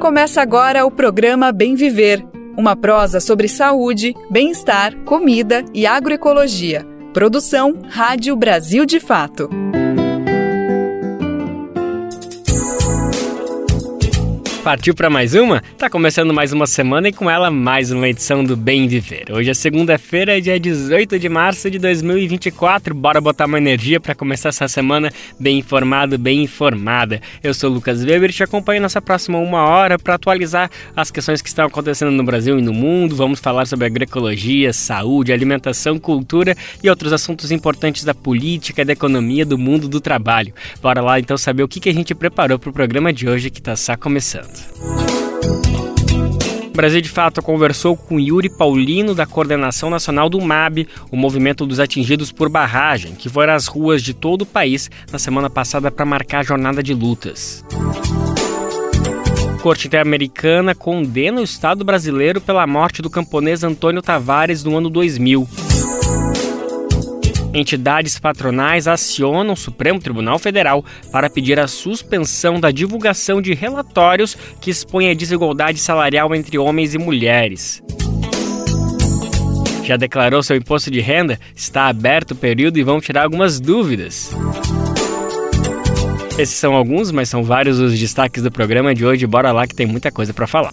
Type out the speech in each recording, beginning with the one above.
Começa agora o programa Bem Viver, uma prosa sobre saúde, bem-estar, comida e agroecologia. Produção Rádio Brasil de Fato. Partiu para mais uma? Tá começando mais uma semana e com ela mais uma edição do Bem Viver. Hoje é segunda-feira, dia 18 de março de 2024. Bora botar uma energia para começar essa semana bem informado, bem informada. Eu sou o Lucas Weber e te acompanho nessa próxima uma hora para atualizar as questões que estão acontecendo no Brasil e no mundo. Vamos falar sobre agroecologia, saúde, alimentação, cultura e outros assuntos importantes da política, da economia, do mundo do trabalho. Bora lá então saber o que a gente preparou para o programa de hoje que tá só começando. O Brasil de Fato conversou com Yuri Paulino, da Coordenação Nacional do MAB, o Movimento dos Atingidos por Barragem, que foi às ruas de todo o país na semana passada para marcar a jornada de lutas. A Corte Interamericana condena o Estado brasileiro pela morte do camponês Antônio Tavares no ano 2000. Entidades patronais acionam o Supremo Tribunal Federal para pedir a suspensão da divulgação de relatórios que expõem a desigualdade salarial entre homens e mulheres. Já declarou seu imposto de renda? Está aberto o período e vão tirar algumas dúvidas. Esses são alguns, mas são vários os destaques do programa de hoje. Bora lá que tem muita coisa para falar.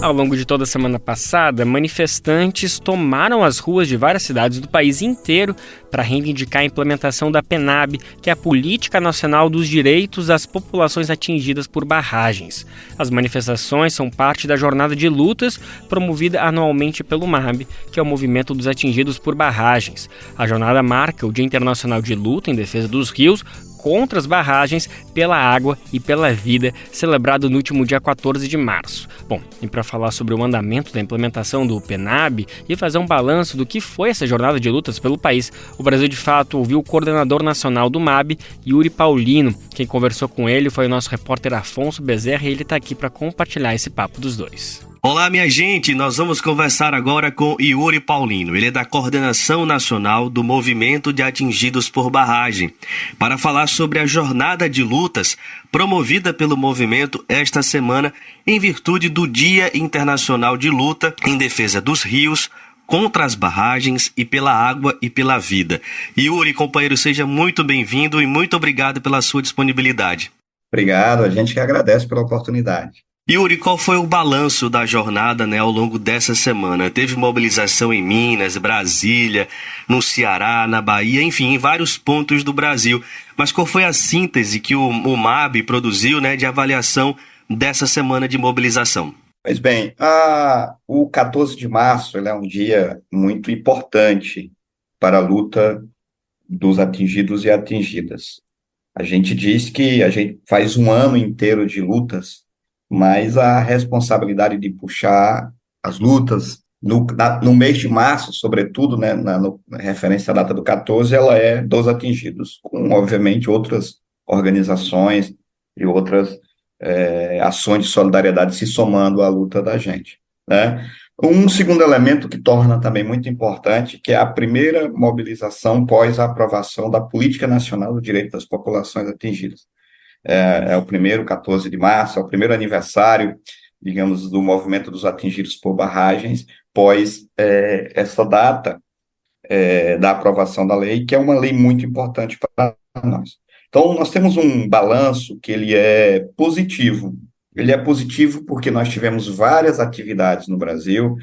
Ao longo de toda a semana passada, manifestantes tomaram as ruas de várias cidades do país inteiro para reivindicar a implementação da PNAB, que é a Política Nacional dos Direitos das Populações Atingidas por Barragens. As manifestações são parte da jornada de lutas promovida anualmente pelo MAB, que é o Movimento dos Atingidos por Barragens. A jornada marca o Dia Internacional de Luta em Defesa dos Rios contra as barragens, pela água e pela vida, celebrado no último dia 14 de março. Bom, e para falar sobre o andamento da implementação do PNAB e fazer um balanço do que foi essa jornada de lutas pelo país, o Brasil de Fato ouviu o coordenador nacional do MAB, Yuri Paulino. Quem conversou com ele foi o nosso repórter Afonso Bezerra e ele está aqui para compartilhar esse papo dos dois. Olá, minha gente! Nós vamos conversar agora com Yuri Paulino. Ele é da Coordenação Nacional do Movimento de Atingidos por Barragem, para falar sobre a jornada de lutas promovida pelo movimento esta semana em virtude do Dia Internacional de Luta em Defesa dos Rios, contra as barragens e pela água e pela vida. Yuri, companheiro, seja muito bem-vindo e muito obrigado pela sua disponibilidade. Obrigado, a gente que agradece pela oportunidade. Yuri, qual foi o balanço da jornada, ao longo dessa semana? Teve mobilização em Minas, Brasília, no Ceará, na Bahia, enfim, em vários pontos do Brasil. Mas qual foi a síntese que o MAB produziu, de avaliação dessa semana de mobilização? Pois bem, o 14 de março é um dia muito importante para a luta dos atingidos e atingidas. A gente diz que a gente faz um ano inteiro de lutas, mas a responsabilidade de puxar as lutas no mês de março, sobretudo, na referência à data do 14, ela é dos atingidos, com, obviamente, outras organizações e outras ações de solidariedade se somando à luta da gente, Um segundo elemento que torna também muito importante, que é a primeira mobilização pós a aprovação da Política Nacional do Direito das Populações Atingidas. É o primeiro 14 de março, é o primeiro aniversário, digamos, do movimento dos atingidos por barragens, pós essa data da aprovação da lei, que é uma lei muito importante para nós. Então, nós temos um balanço que ele é positivo. Ele é positivo porque nós tivemos várias atividades no Brasil,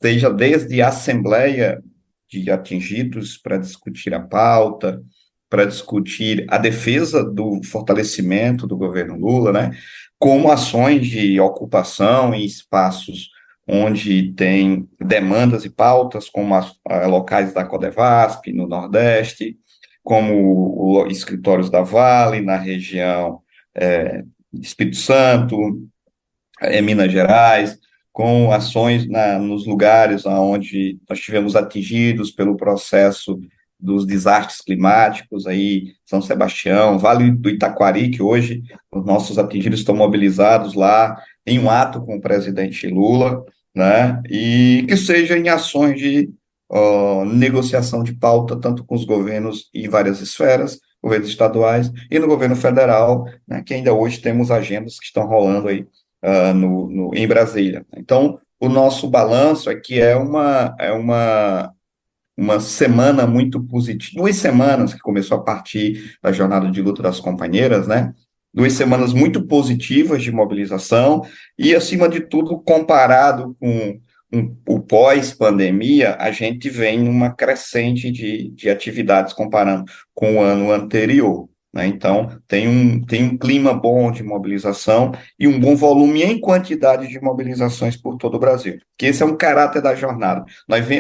seja desde a Assembleia de Atingidos para discutir a pauta, para discutir a defesa do fortalecimento do governo Lula, como ações de ocupação em espaços onde tem demandas e pautas, como as locais da Codevasp, no Nordeste, como os escritórios da Vale, na região Espírito Santo, Minas Gerais, com ações nos lugares onde nós tivemos atingidos pelo processo dos desastres climáticos, aí São Sebastião, Vale do Itaquari, que hoje os nossos atingidos estão mobilizados lá em um ato com o presidente Lula, e que seja em ações de negociação de pauta, tanto com os governos em várias esferas, governos estaduais e no governo federal, né, que ainda hoje temos agendas que estão rolando aí em Brasília. Então, o nosso balanço é que uma semana muito positiva, 2 semanas que começou a partir da jornada de luta das companheiras, né? 2 semanas muito positivas de mobilização e, acima de tudo, comparado com o pós-pandemia, a gente vem numa crescente de atividades comparando com o ano anterior, né? Então, tem um clima bom de mobilização e um bom volume em quantidade de mobilizações por todo o Brasil, que esse é um caráter da jornada.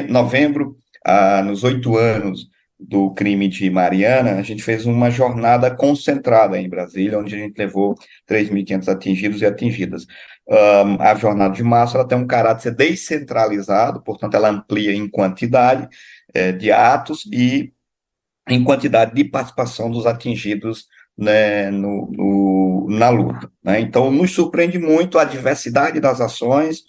Novembro, nos 8 anos do crime de Mariana, a gente fez uma jornada concentrada em Brasília, onde a gente levou 3.500 atingidos e atingidas. A jornada de março ela tem um caráter descentralizado, portanto, ela amplia em quantidade de atos e em quantidade de participação dos atingidos, né, na luta, né? Então, nos surpreende muito a diversidade das ações,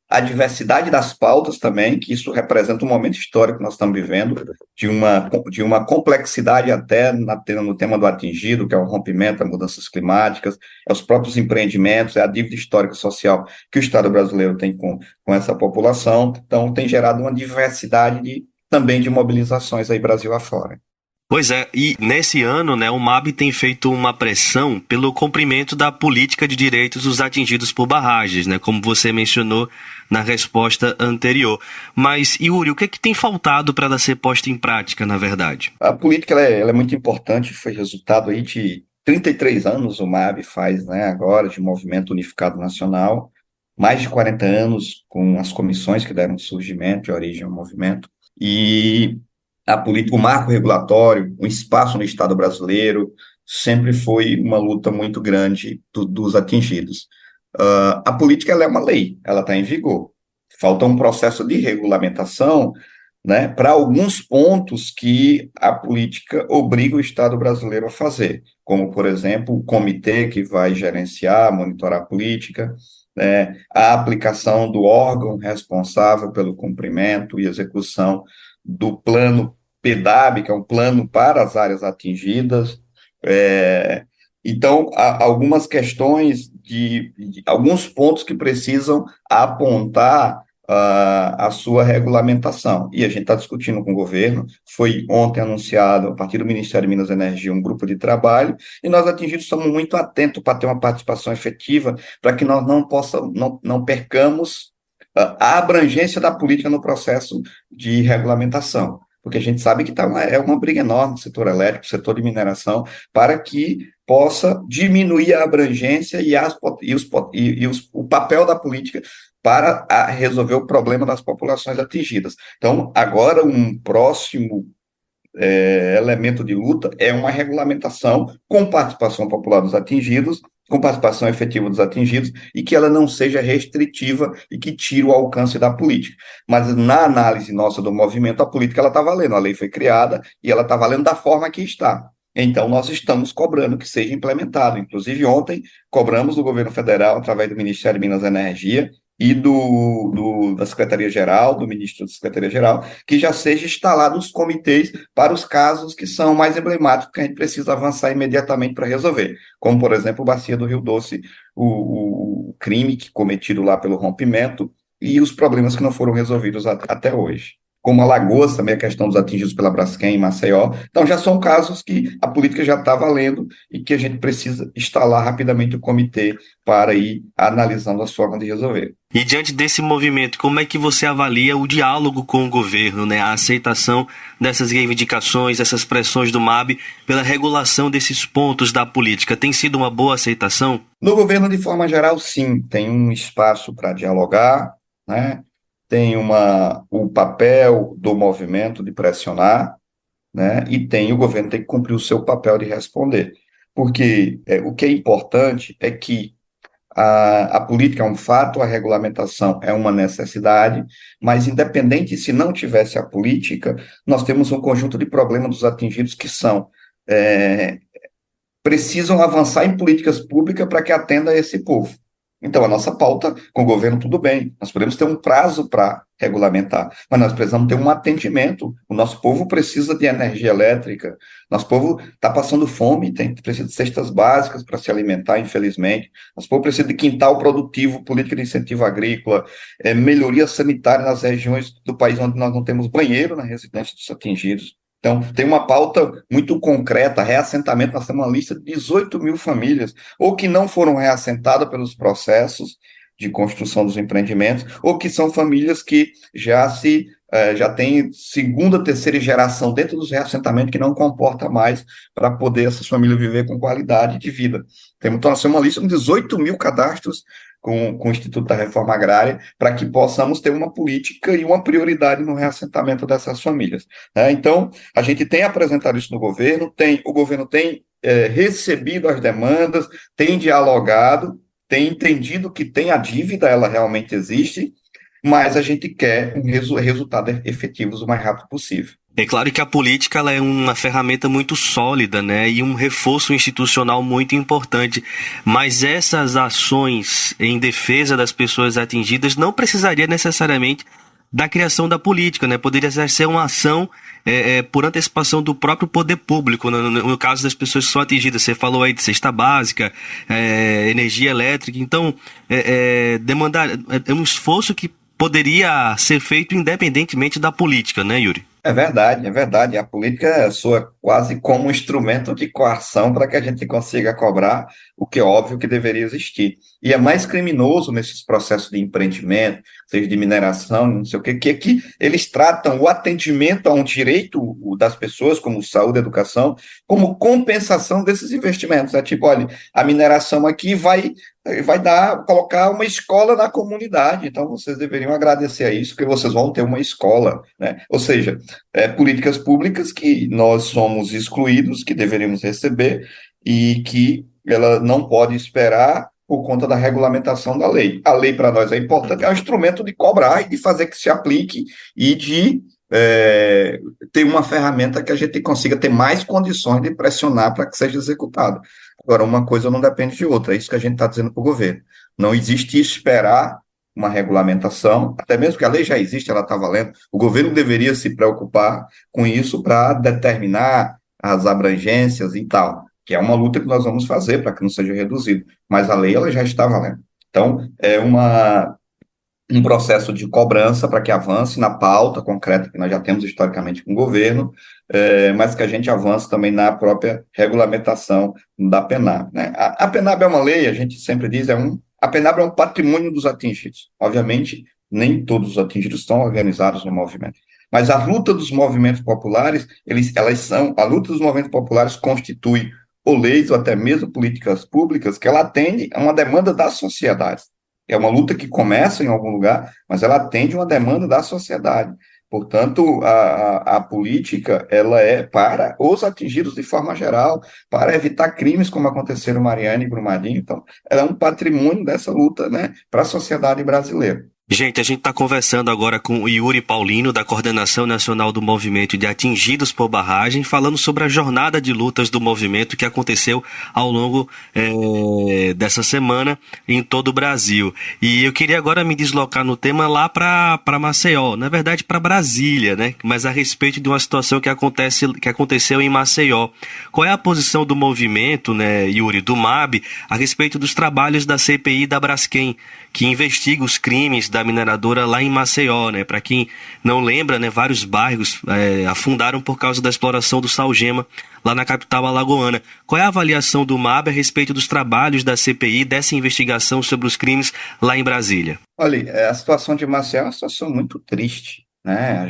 a diversidade das pautas também, que isso representa um momento histórico que nós estamos vivendo, de uma complexidade até no tema do atingido, que é o rompimento, as mudanças climáticas, é os próprios empreendimentos, é a dívida histórica social que o Estado brasileiro tem com essa população. Então, tem gerado uma diversidade também de mobilizações aí Brasil afora. Pois é, e nesse ano, né, o MAB tem feito uma pressão pelo cumprimento da política de direitos dos atingidos por barragens, né, como você mencionou na resposta anterior. Mas, Yuri, o que é que tem faltado para ela ser posta em prática, na verdade? A política ela é muito importante, foi resultado aí de 33 anos o MAB faz, né, agora, de Movimento Unificado Nacional, mais de 40 anos com as comissões que deram surgimento e origem ao movimento, e a política, o marco regulatório, o espaço no Estado brasileiro, sempre foi uma luta muito grande dos atingidos. A política ela é uma lei, ela está em vigor. Falta um processo de regulamentação, né, para alguns pontos que a política obriga o Estado brasileiro a fazer, como, por exemplo, o comitê que vai gerenciar, monitorar a política, né, a aplicação do órgão responsável pelo cumprimento e execução do plano PDAB, que é um plano para as áreas atingidas. Então, há algumas questões de alguns pontos que precisam apontar a sua regulamentação. E a gente está discutindo com o governo, foi ontem anunciado, a partir do Ministério de Minas e Energia, um grupo de trabalho, e nós atingidos estamos muito atentos para ter uma participação efetiva, para que nós não percamos a abrangência da política no processo de regulamentação, porque a gente sabe que é uma briga enorme no setor elétrico, setor de mineração, para que possa diminuir a abrangência o papel da política para resolver o problema das populações atingidas. Então, agora, um próximo elemento de luta é uma regulamentação com participação popular dos atingidos, com participação efetiva dos atingidos, e que ela não seja restritiva e que tire o alcance da política. Mas na análise nossa do movimento, a política está valendo, a lei foi criada e ela está valendo da forma que está. Então, nós estamos cobrando que seja implementado. Inclusive, ontem, cobramos do governo federal, através do Ministério de Minas e Energia, e da Secretaria-Geral, do ministro da Secretaria-Geral, que já seja instalado os comitês para os casos que são mais emblemáticos, que a gente precisa avançar imediatamente para resolver, como, por exemplo, Bacia do Rio Doce, o crime cometido lá pelo rompimento e os problemas que não foram resolvidos até hoje. Como Alagoas, também a questão dos atingidos pela Braskem em Maceió. Então, já são casos que a política já está valendo e que a gente precisa instalar rapidamente o comitê para ir analisando as formas de resolver. E diante desse movimento, como é que você avalia o diálogo com o governo, né? A aceitação dessas reivindicações, essas pressões do MAB pela regulação desses pontos da política? Tem sido uma boa aceitação? No governo, de forma geral, sim. Tem um espaço para dialogar, né? Tem o papel do movimento de pressionar, né? E o governo tem que cumprir o seu papel de responder. Porque o que é importante é que a política é um fato, a regulamentação é uma necessidade, mas independente se não tivesse a política, nós temos um conjunto de problemas dos atingidos que precisam avançar em políticas públicas para que atenda a esse povo. Então, a nossa pauta com o governo, tudo bem, nós podemos ter um prazo para regulamentar, mas nós precisamos ter um atendimento. O nosso povo precisa de energia elétrica, nosso povo está passando fome, precisa de cestas básicas para se alimentar, infelizmente. Nosso povo precisa de quintal produtivo, política de incentivo agrícola, melhoria sanitária nas regiões do país onde nós não temos banheiro na residência dos atingidos. Então, tem uma pauta muito concreta, reassentamento, nós temos uma lista de 18 mil famílias, ou que não foram reassentadas pelos processos de construção dos empreendimentos, ou que são famílias que já têm segunda, terceira geração dentro dos reassentamentos que não comporta mais para poder essas famílias viver com qualidade de vida. Então, nós temos uma lista com 18 mil cadastros com o Instituto da Reforma Agrária, para que possamos ter uma política e uma prioridade no reassentamento dessas famílias. Então, a gente tem apresentado isso no governo, o governo tem recebido as demandas, tem dialogado, tem entendido que tem a dívida, ela realmente existe, mas a gente quer resultados efetivos o mais rápido possível. É claro que a política ela é uma ferramenta muito sólida, né, e um reforço institucional muito importante, mas essas ações em defesa das pessoas atingidas não precisaria necessariamente da criação da política, né? Poderia ser uma ação por antecipação do próprio poder público, no caso das pessoas que são atingidas. Você falou aí de cesta básica, energia elétrica, então é um esforço que poderia ser feito independentemente da política, né, Yuri? É verdade, é verdade. A política soa quase como um instrumento de coação para que a gente consiga cobrar o que é óbvio que deveria existir. E é mais criminoso nesses processos de empreendimento, seja de mineração, não sei o que eles tratam o atendimento a um direito das pessoas, como saúde e educação, como compensação desses investimentos. É tipo, olha, a mineração aqui vai colocar uma escola na comunidade, então vocês deveriam agradecer a isso, porque vocês vão ter uma escola, né? Ou seja, políticas públicas que nós somos excluídos, que deveríamos receber, e que ela não pode esperar por conta da regulamentação da lei. A lei para nós é importante, é um instrumento de cobrar e de fazer que se aplique e de ter uma ferramenta que a gente consiga ter mais condições de pressionar para que seja executado. Agora, uma coisa não depende de outra, é isso que a gente está dizendo para o governo. Não existe esperar uma regulamentação, até mesmo que a lei já existe, ela está valendo, o governo deveria se preocupar com isso para determinar as abrangências e tal, que é uma luta que nós vamos fazer para que não seja reduzido, mas a lei ela já está valendo. Então, é um processo de cobrança para que avance na pauta concreta que nós já temos historicamente com o governo, mas que a gente avance também na própria regulamentação da PENAB, né? A PENAB é uma lei, a gente sempre diz, a PENAB é um patrimônio dos atingidos. Obviamente, nem todos os atingidos estão organizados no movimento, mas a luta dos movimentos populares, a luta dos movimentos populares constitui ou leis ou até mesmo políticas públicas que ela atende a uma demanda da sociedade. É uma luta que começa em algum lugar, mas ela atende uma demanda da sociedade. Portanto, a política ela é para os atingidos de forma geral, para evitar crimes como aconteceram em Mariana e Brumadinho. Então, ela é um patrimônio dessa luta, né, para a sociedade brasileira. Gente, a gente está conversando agora com o Yuri Paulino, da Coordenação Nacional do Movimento de Atingidos por Barragem, falando sobre a jornada de lutas do movimento que aconteceu ao longo dessa semana em todo o Brasil. E eu queria agora me deslocar no tema lá para Maceió, na verdade para Brasília, né? Mas a respeito de uma situação que aconteceu em Maceió. Qual é a posição do movimento, né, Yuri, do MAB, a respeito dos trabalhos da CPI da Braskem, que investiga os crimes da mineradora lá em Maceió, né? Para quem não lembra, né, vários bairros afundaram por causa da exploração do sal-gema lá na capital alagoana. Qual é a avaliação do MAB a respeito dos trabalhos da CPI, dessa investigação sobre os crimes lá em Brasília? Olha, a situação de Maceió é uma situação muito triste, né?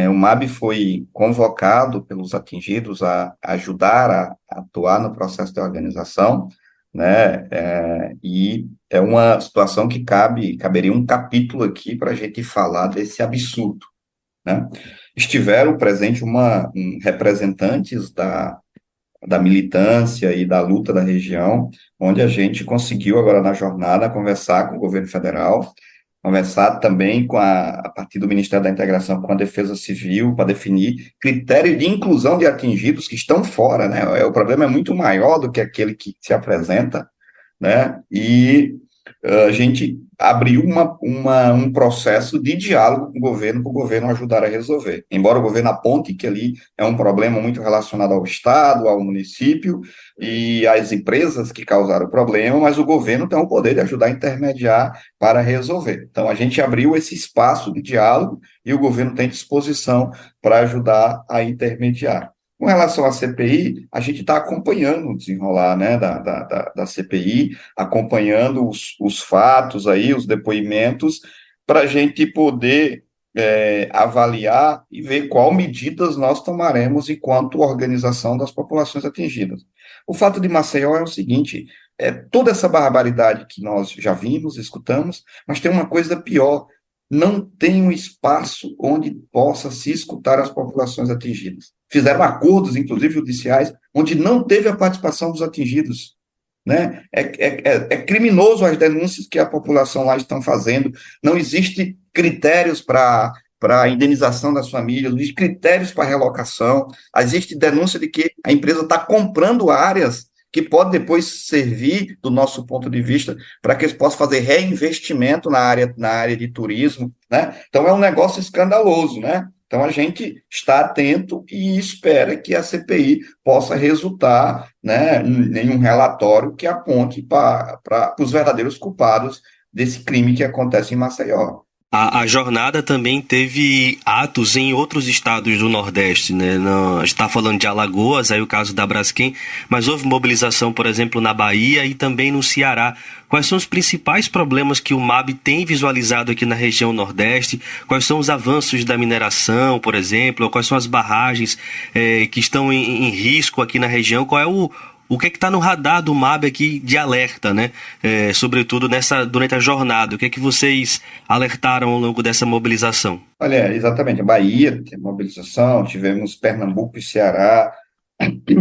O MAB foi convocado pelos atingidos a ajudar a atuar no processo de organização, né? E é uma situação que caberia um capítulo aqui para a gente falar desse absurdo, né? Estiveram presentes representantes da militância e da luta da região, onde a gente conseguiu agora na jornada conversar com o governo federal, conversar também a partir do Ministério da Integração com a Defesa Civil, para definir critérios de inclusão de atingidos que estão fora, né? O problema é muito maior do que aquele que se apresenta, né? E a gente abriu um processo de diálogo com o governo para o governo ajudar a resolver. Embora o governo aponte que ali é um problema muito relacionado ao Estado, ao município e às empresas que causaram o problema, mas o governo tem o poder de ajudar a intermediar para resolver. Então, a gente abriu esse espaço de diálogo e o governo tem disposição para ajudar a intermediar. Com relação à CPI, a gente está acompanhando o desenrolar, né, da CPI, acompanhando os fatos aí, os depoimentos, para a gente poder avaliar e ver qual medidas nós tomaremos enquanto organização das populações atingidas. O fato de Maceió é o seguinte, toda essa barbaridade que nós já vimos, escutamos, mas tem uma coisa pior, não tem um espaço onde possa se escutar as populações atingidas. Fizeram acordos, inclusive judiciais, onde não teve a participação dos atingidos, né? É criminoso as denúncias que a população lá estão fazendo, não existe critérios para a indenização das famílias, não existe critérios para relocação, existe denúncia de que a empresa está comprando áreas que pode depois servir, do nosso ponto de vista, para que eles possam fazer reinvestimento na área de turismo, né? Então, é um negócio escandaloso, né? Então, a gente está atento e espera que a CPI possa resultar, né, em um relatório que aponte para os verdadeiros culpados desse crime que acontece em Maceió. A jornada também teve atos em outros estados do Nordeste, né? A gente está falando de Alagoas, aí o caso da Braskem, mas houve mobilização, por exemplo, na Bahia e também no Ceará. Quais são os principais problemas que o MAB tem visualizado aqui na região Nordeste? Quais são os avanços da mineração, por exemplo? Ou quais são as barragens que estão em risco aqui na região? Qual é o que está no radar do MAB aqui de alerta, né? Sobretudo durante a jornada. O que é que vocês alertaram ao longo dessa mobilização? Olha, exatamente, a Bahia tem mobilização, tivemos Pernambuco e Ceará,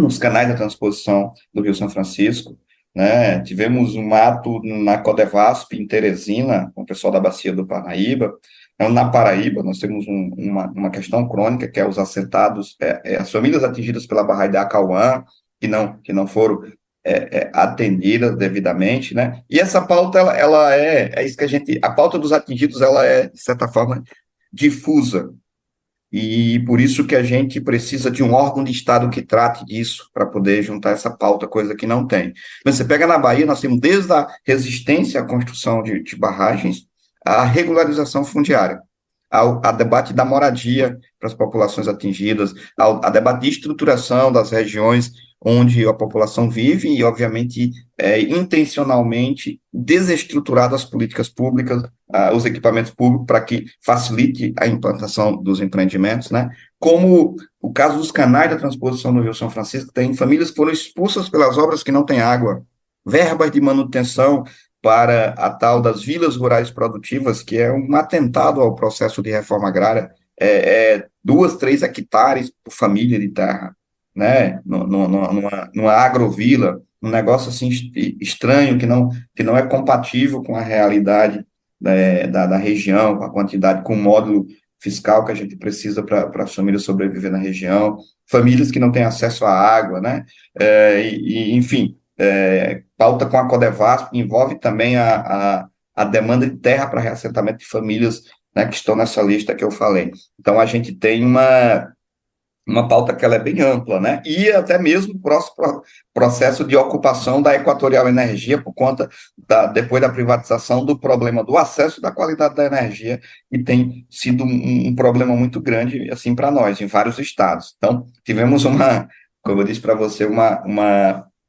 os canais da transposição do Rio São Francisco, né? Tivemos um ato na Codevasp, em Teresina, com o pessoal da Bacia do Parnaíba. Na Paraíba, nós temos uma questão crônica, que é os assentados, as famílias atingidas pela barragem da Acauã, que não foram atendidas devidamente, né? E essa pauta, ela é isso que a pauta dos atingidos, ela é, de certa forma, difusa, e por isso que a gente precisa de um órgão de Estado que trate disso, para poder juntar essa pauta, coisa que não tem. Mas você pega na Bahia, nós temos desde a resistência à construção de barragens, a regularização fundiária, ao debate da moradia para as populações atingidas, a debate de estruturação das regiões onde a população vive e, obviamente, intencionalmente desestruturado as políticas públicas, os equipamentos públicos, para que facilite a implantação dos empreendimentos, né? Como o caso dos canais da transposição no Rio São Francisco, tem famílias que foram expulsas pelas obras que não têm água, verbas de manutenção para a tal das vilas rurais produtivas, que é um atentado ao processo de reforma agrária, 2, 3 hectares por família de terra, né, numa agrovila, um negócio assim estranho, que não é compatível com a realidade da região, com a quantidade, com o módulo fiscal que a gente precisa para as famílias sobreviver na região, famílias que não têm acesso à água, né, enfim, pauta com a Codevasp, envolve também a demanda de terra para reassentamento de famílias, né, que estão nessa lista que eu falei. Então, a gente tem uma pauta que ela é bem ampla, né, e até mesmo o próximo processo de ocupação da Equatorial Energia, por conta, depois da privatização, do problema do acesso da qualidade da energia, que tem sido um problema muito grande, assim, para nós, em vários estados. Então, tivemos como eu disse para você,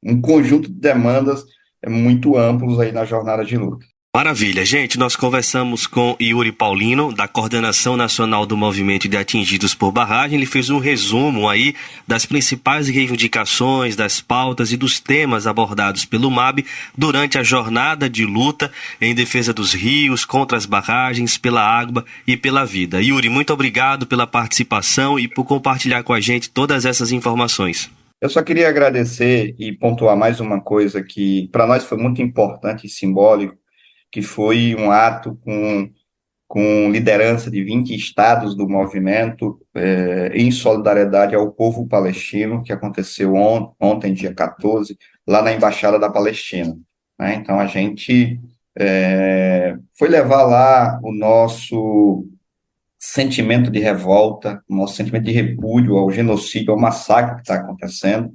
um conjunto de demandas muito amplos aí na jornada de luta. Maravilha, gente, nós conversamos com Yuri Paulino, da Coordenação Nacional do Movimento de Atingidos por Barragem. Ele fez um resumo aí das principais reivindicações, das pautas e dos temas abordados pelo MAB durante a jornada de luta em defesa dos rios, contra as barragens, pela água e pela vida. Yuri, muito obrigado pela participação e por compartilhar com a gente todas essas informações. Eu só queria agradecer e pontuar mais uma coisa que para nós foi muito importante e simbólico, que foi um ato com liderança de 20 estados do movimento, em solidariedade ao povo palestino, que aconteceu ontem, dia 14, lá na Embaixada da Palestina. né? Então, a gente foi levar lá o nosso sentimento de revolta, o nosso sentimento de repúdio ao genocídio, ao massacre que está acontecendo,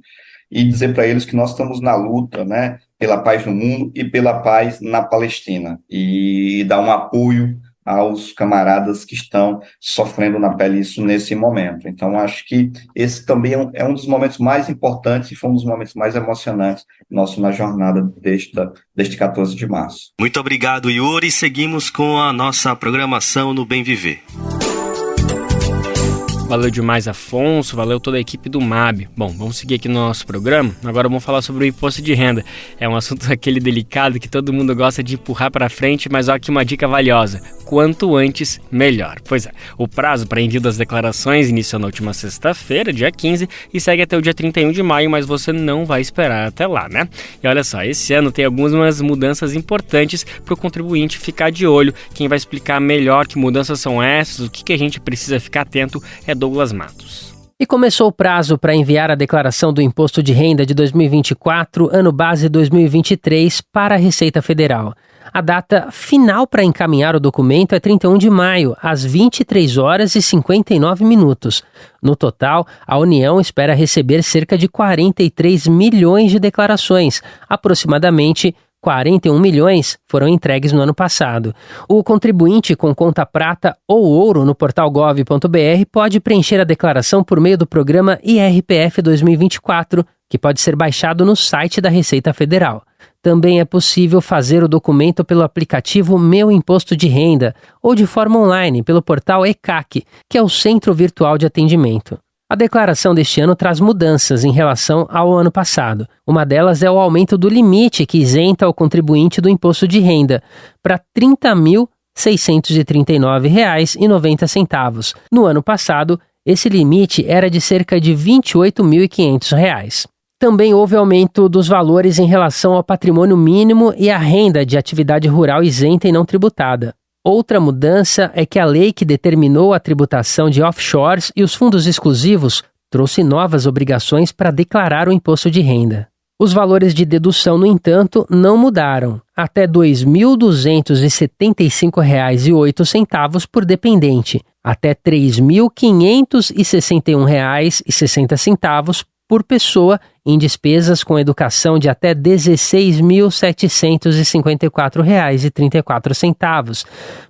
e dizer para eles que nós estamos na luta, né, pela paz no mundo e pela paz na Palestina, e dar um apoio aos camaradas que estão sofrendo na pele isso nesse momento. Então, acho que esse também é um dos momentos mais importantes e foi um dos momentos mais emocionantes nosso na jornada deste 14 de março. Muito obrigado, Yuri. Seguimos com a nossa programação no Bem Viver. Valeu demais, Afonso, valeu toda a equipe do MAB. Bom, vamos seguir aqui no nosso programa. Agora vamos falar sobre o imposto de renda. É um assunto aquele delicado que todo mundo gosta de empurrar para frente, mas olha aqui uma dica valiosa. Quanto antes, melhor. Pois é, o prazo para envio das declarações iniciou na última sexta-feira, dia 15, e segue até o dia 31 de maio, mas você não vai esperar até lá, né? E olha só, esse ano tem algumas mudanças importantes para o contribuinte ficar de olho. Quem vai explicar melhor que mudanças são essas, o que a gente precisa ficar atento é Douglas Matos. E começou o prazo para enviar a declaração do Imposto de Renda de 2024, ano base 2023, para a Receita Federal. A data final para encaminhar o documento é 31 de maio, às 23 horas e 59 minutos. No total, a União espera receber cerca de 43 milhões de declarações, aproximadamente 41 milhões foram entregues no ano passado. O contribuinte com conta prata ou ouro no portal gov.br pode preencher a declaração por meio do programa IRPF 2024, que pode ser baixado no site da Receita Federal. Também é possível fazer o documento pelo aplicativo Meu Imposto de Renda ou de forma online pelo portal ECAC, que é o Centro Virtual de Atendimento. A declaração deste ano traz mudanças em relação ao ano passado. Uma delas é o aumento do limite que isenta o contribuinte do imposto de renda para R$ 30.639,90. No ano passado, esse limite era de cerca de R$ 28.500. Também houve aumento dos valores em relação ao patrimônio mínimo e à renda de atividade rural isenta e não tributada. Outra mudança é que a lei que determinou a tributação de offshores e os fundos exclusivos trouxe novas obrigações para declarar o imposto de renda. Os valores de dedução, no entanto, não mudaram, até R$ 2.275,08 por dependente, até R$ 3.561,60 por pessoa em despesas com educação de até R$ 16.754,34.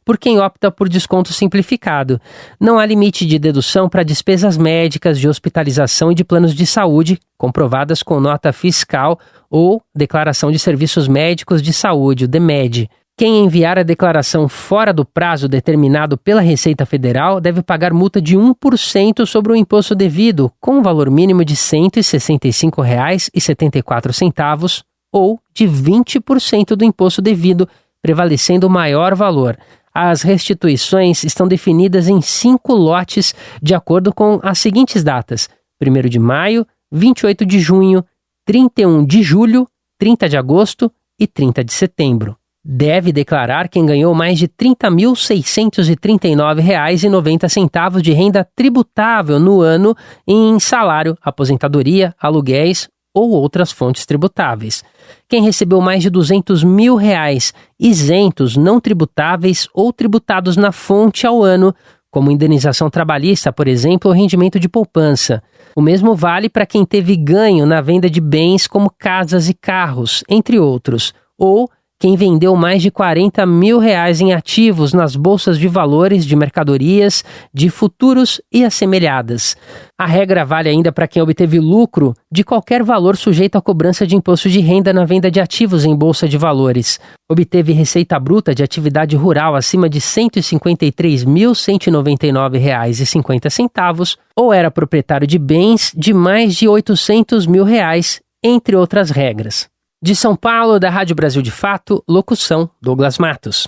Por quem opta por desconto simplificado. Não há limite de dedução para despesas médicas, de hospitalização e de planos de saúde, comprovadas com nota fiscal ou declaração de serviços médicos de saúde, o DMED. Quem enviar a declaração fora do prazo determinado pela Receita Federal deve pagar multa de 1% sobre o imposto devido, com um valor mínimo de R$ 165,74 ou de 20% do imposto devido, prevalecendo o maior valor. As restituições estão definidas em 5 lotes de acordo com as seguintes datas: 1º de maio, 28 de junho, 31 de julho, 30 de agosto e 30 de setembro. Deve declarar quem ganhou mais de R$ 30.639,90 de renda tributável no ano em salário, aposentadoria, aluguéis ou outras fontes tributáveis. Quem recebeu mais de R$ 200 mil isentos, não tributáveis ou tributados na fonte ao ano, como indenização trabalhista, por exemplo, ou rendimento de poupança. O mesmo vale para quem teve ganho na venda de bens como casas e carros, entre outros, ou quem vendeu mais de R$ 40 mil em ativos nas bolsas de valores de mercadorias, de futuros e assemelhadas. A regra vale ainda para quem obteve lucro de qualquer valor sujeito à cobrança de imposto de renda na venda de ativos em bolsa de valores. Obteve receita bruta de atividade rural acima de R$ 153.199,50 ou era proprietário de bens de mais de R$ 800 mil, entre outras regras. De São Paulo, da Rádio Brasil de Fato, locução Douglas Matos.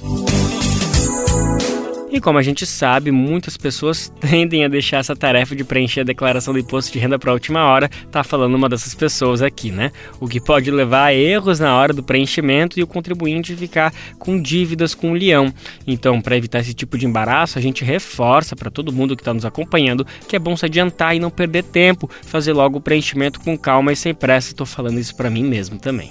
E como a gente sabe, muitas pessoas tendem a deixar essa tarefa de preencher a declaração do imposto de renda para a última hora. Tá falando uma dessas pessoas aqui, né? O que pode levar a erros na hora do preenchimento e o contribuinte ficar com dívidas com o leão. Então, para evitar esse tipo de embaraço, a gente reforça para todo mundo que está nos acompanhando que é bom se adiantar e não perder tempo, fazer logo o preenchimento com calma e sem pressa. Estou falando isso para mim mesmo também.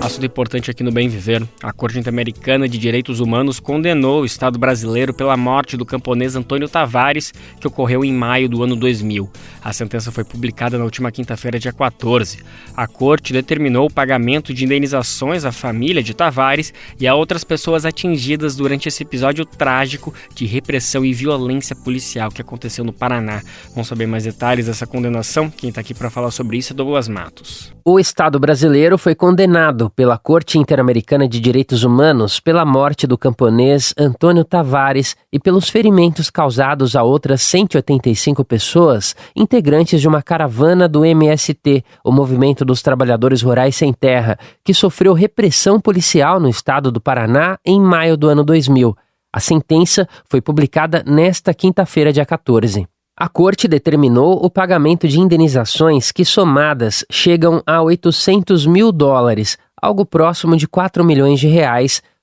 Assunto importante aqui no Bem Viver. A Corte Interamericana de Direitos Humanos condenou o Estado brasileiro pela morte do camponês Antônio Tavares, que ocorreu em maio do ano 2000. A sentença foi publicada na última quinta-feira, dia 14. A Corte determinou o pagamento de indenizações à família de Tavares e a outras pessoas atingidas durante esse episódio trágico de repressão e violência policial que aconteceu no Paraná. Vamos saber mais detalhes dessa condenação? Quem está aqui para falar sobre isso é Douglas Matos. O Estado brasileiro foi condenado pela Corte Interamericana de Direitos Humanos pela morte do camponês Antônio Tavares e pelos ferimentos causados a outras 185 pessoas, integrantes de uma caravana do MST, o Movimento dos Trabalhadores Rurais Sem Terra, que sofreu repressão policial no estado do Paraná em maio do ano 2000. A sentença foi publicada nesta quinta-feira, dia 14. A Corte determinou o pagamento de indenizações que, somadas, chegam a $800 mil, algo próximo de R$4 milhões,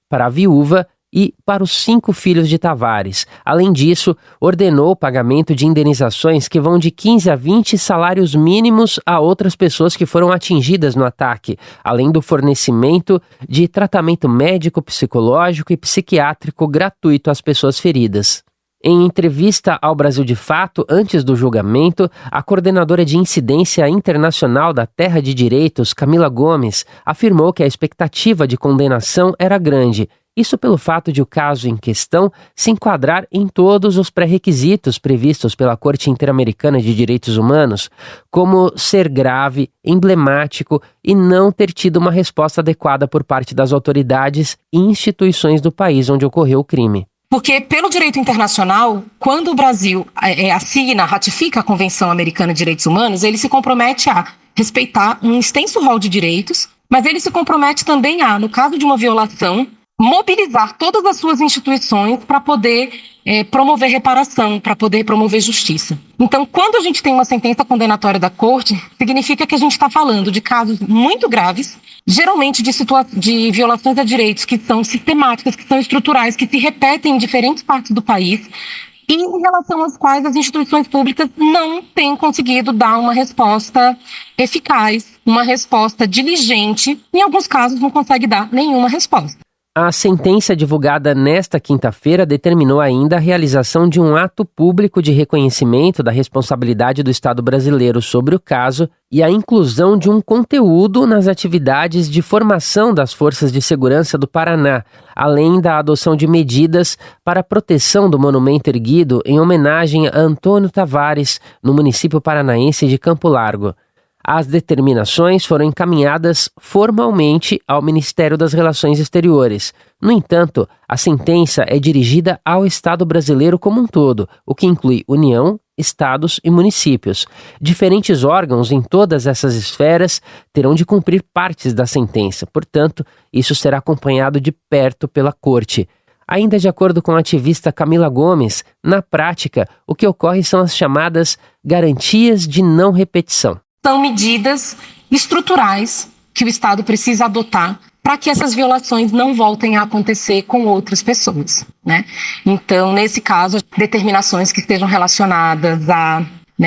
para a viúva e para os 5 filhos de Tavares. Além disso, ordenou o pagamento de indenizações que vão de 15 a 20 salários mínimos a outras pessoas que foram atingidas no ataque, além do fornecimento de tratamento médico, psicológico e psiquiátrico gratuito às pessoas feridas. Em entrevista ao Brasil de Fato, antes do julgamento, a coordenadora de incidência internacional da Terra de Direitos, Camila Gomes, afirmou que a expectativa de condenação era grande. Isso pelo fato de o caso em questão se enquadrar em todos os pré-requisitos previstos pela Corte Interamericana de Direitos Humanos, como ser grave, emblemático e não ter tido uma resposta adequada por parte das autoridades e instituições do país onde ocorreu o crime. Porque, pelo direito internacional, quando o Brasil ratifica a Convenção Americana de Direitos Humanos, ele se compromete a respeitar um extenso rol de direitos, mas ele se compromete também a, no caso de uma violação, mobilizar todas as suas instituições para poder promover reparação, para poder promover justiça. Então, quando a gente tem uma sentença condenatória da Corte, significa que a gente está falando de casos muito graves, geralmente de violações a direitos que são sistemáticas, que são estruturais, que se repetem em diferentes partes do país, e em relação às quais as instituições públicas não têm conseguido dar uma resposta eficaz, uma resposta diligente, em alguns casos não consegue dar nenhuma resposta. A sentença divulgada nesta quinta-feira determinou ainda a realização de um ato público de reconhecimento da responsabilidade do Estado brasileiro sobre o caso e a inclusão de um conteúdo nas atividades de formação das Forças de Segurança do Paraná, além da adoção de medidas para a proteção do monumento erguido em homenagem a Antônio Tavares, no município paranaense de Campo Largo. As determinações foram encaminhadas formalmente ao Ministério das Relações Exteriores. No entanto, a sentença é dirigida ao Estado brasileiro como um todo, o que inclui União, estados e municípios. Diferentes órgãos em todas essas esferas terão de cumprir partes da sentença, portanto, isso será acompanhado de perto pela Corte. Ainda de acordo com a ativista Camila Gomes, na prática, o que ocorre são as chamadas garantias de não repetição. São medidas estruturais que o Estado precisa adotar para que essas violações não voltem a acontecer com outras pessoas, né? Então, nesse caso, determinações que estejam relacionadas a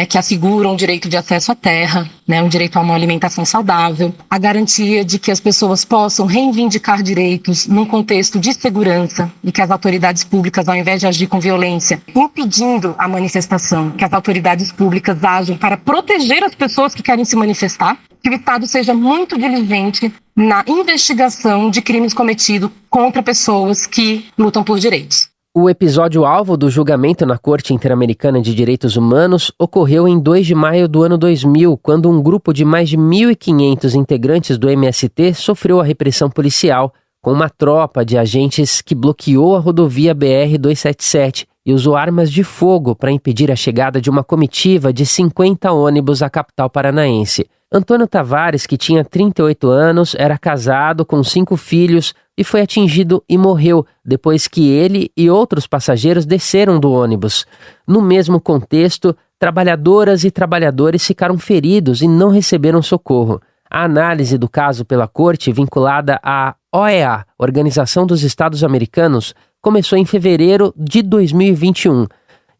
que asseguram o direito de acesso à terra, um direito a uma alimentação saudável, a garantia de que as pessoas possam reivindicar direitos num contexto de segurança e que as autoridades públicas, ao invés de agir com violência, impedindo a manifestação, que as autoridades públicas ajam para proteger as pessoas que querem se manifestar, que o Estado seja muito diligente na investigação de crimes cometidos contra pessoas que lutam por direitos. O episódio alvo do julgamento na Corte Interamericana de Direitos Humanos ocorreu em 2 de maio do ano 2000, quando um grupo de mais de 1.500 integrantes do MST sofreu a repressão policial, com uma tropa de agentes que bloqueou a rodovia BR-277 e usou armas de fogo para impedir a chegada de uma comitiva de 50 ônibus à capital paranaense. Antônio Tavares, que tinha 38 anos, era casado com 5 filhos e foi atingido e morreu depois que ele e outros passageiros desceram do ônibus. No mesmo contexto, trabalhadoras e trabalhadores ficaram feridos e não receberam socorro. A análise do caso pela Corte, vinculada à OEA, Organização dos Estados Americanos, começou em fevereiro de 2021.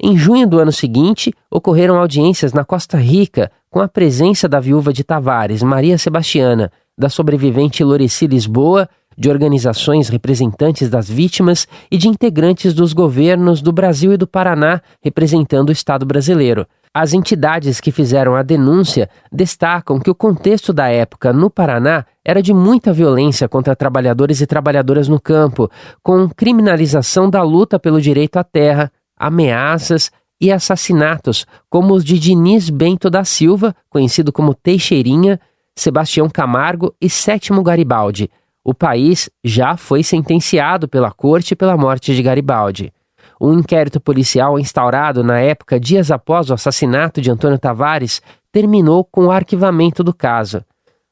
Em junho do ano seguinte, ocorreram audiências na Costa Rica com a presença da viúva de Tavares, Maria Sebastiana, da sobrevivente Loreci Lisboa, de organizações representantes das vítimas e de integrantes dos governos do Brasil e do Paraná, representando o Estado brasileiro. As entidades que fizeram a denúncia destacam que o contexto da época no Paraná era de muita violência contra trabalhadores e trabalhadoras no campo, com criminalização da luta pelo direito à terra, ameaças e assassinatos, como os de Diniz Bento da Silva, conhecido como Teixeirinha, Sebastião Camargo e Sétimo Garibaldi. O país já foi sentenciado pela corte pela morte de Garibaldi. Um inquérito policial instaurado na época, dias após o assassinato de Antônio Tavares, terminou com o arquivamento do caso.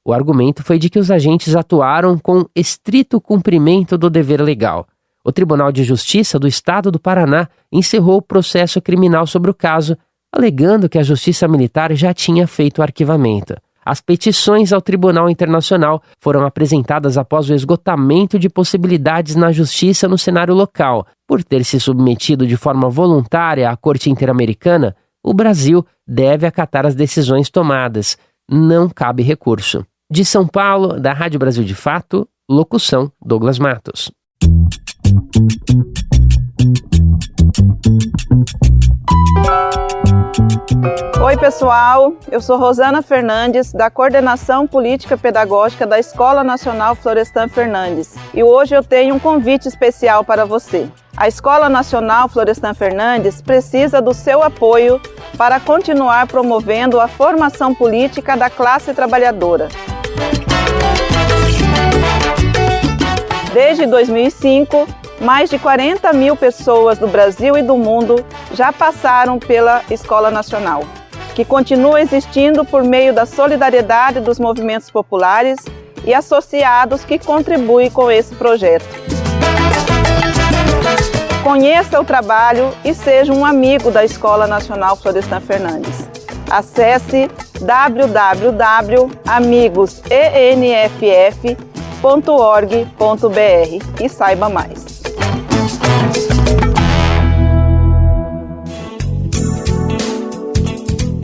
O argumento foi de que os agentes atuaram com estrito cumprimento do dever legal. O Tribunal de Justiça do Estado do Paraná encerrou o processo criminal sobre o caso, alegando que a Justiça Militar já tinha feito o arquivamento. As petições ao Tribunal Internacional foram apresentadas após o esgotamento de possibilidades na justiça no cenário local. Por ter se submetido de forma voluntária à Corte Interamericana, o Brasil deve acatar as decisões tomadas. Não cabe recurso. De São Paulo, da Rádio Brasil de Fato, locução Douglas Matos. Oi pessoal, eu sou Rosana Fernandes, da Coordenação Política Pedagógica da Escola Nacional Florestan Fernandes, e hoje eu tenho um convite especial para você. A Escola Nacional Florestan Fernandes precisa do seu apoio para continuar promovendo a formação política da classe trabalhadora. Desde 2005, mais de 40 mil pessoas do Brasil e do mundo já passaram pela Escola Nacional, que continua existindo por meio da solidariedade dos movimentos populares e associados que contribuem com esse projeto. Conheça o trabalho e seja um amigo da Escola Nacional Florestan Fernandes. Acesse www.amigosenff.org.br e saiba mais.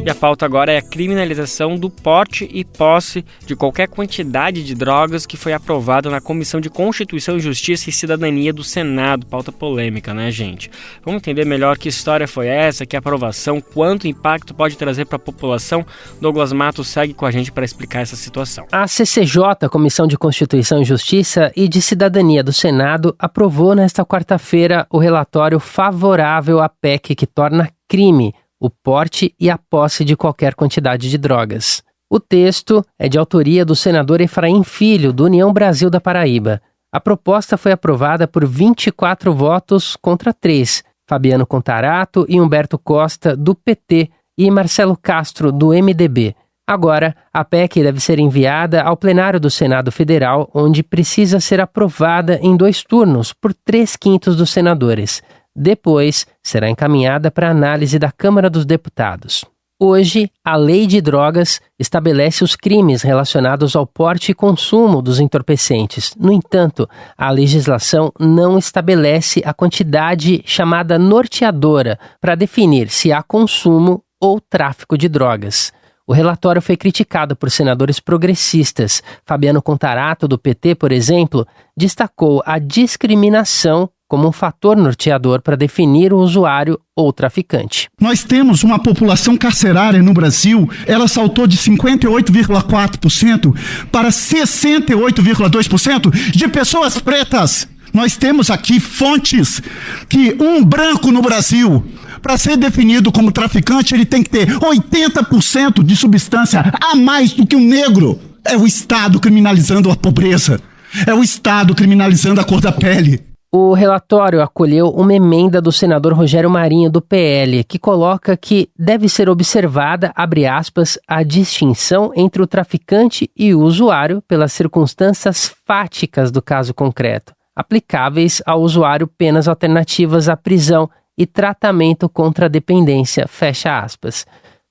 E a pauta agora é a criminalização do porte e posse de qualquer quantidade de drogas que foi aprovada na Comissão de Constituição, Justiça e Cidadania do Senado. Pauta polêmica, né, gente? Vamos entender melhor que história foi essa, que aprovação, quanto impacto pode trazer para a população. Douglas Matos segue com a gente para explicar essa situação. A CCJ, Comissão de Constituição, Justiça e de Cidadania do Senado, aprovou nesta quarta-feira o relatório favorável à PEC que torna crime o porte e a posse de qualquer quantidade de drogas. O texto é de autoria do senador Efraim Filho, do União Brasil da Paraíba. A proposta foi aprovada por 24 votos contra 3, Fabiano Contarato e Humberto Costa, do PT, e Marcelo Castro, do MDB. Agora, a PEC deve ser enviada ao plenário do Senado Federal, onde precisa ser aprovada em 2 turnos por 3/5 dos senadores. Depois, será encaminhada para análise da Câmara dos Deputados. Hoje, a Lei de Drogas estabelece os crimes relacionados ao porte e consumo dos entorpecentes. No entanto, a legislação não estabelece a quantidade chamada norteadora para definir se há consumo ou tráfico de drogas. O relatório foi criticado por senadores progressistas. Fabiano Contarato, do PT, por exemplo, destacou a discriminação como um fator norteador para definir o usuário ou traficante. Nós temos uma população carcerária no Brasil, ela saltou de 58,4% para 68,2% de pessoas pretas. Nós temos aqui fontes que um branco no Brasil, para ser definido como traficante, ele tem que ter 80% de substância a mais do que um negro. É o Estado criminalizando a pobreza. É o Estado criminalizando a cor da pele. O relatório acolheu uma emenda do senador Rogério Marinho, do PL, que coloca que deve ser observada, abre aspas, a distinção entre o traficante e o usuário pelas circunstâncias fáticas do caso concreto, aplicáveis ao usuário penas alternativas à prisão e tratamento contra a dependência, fecha aspas.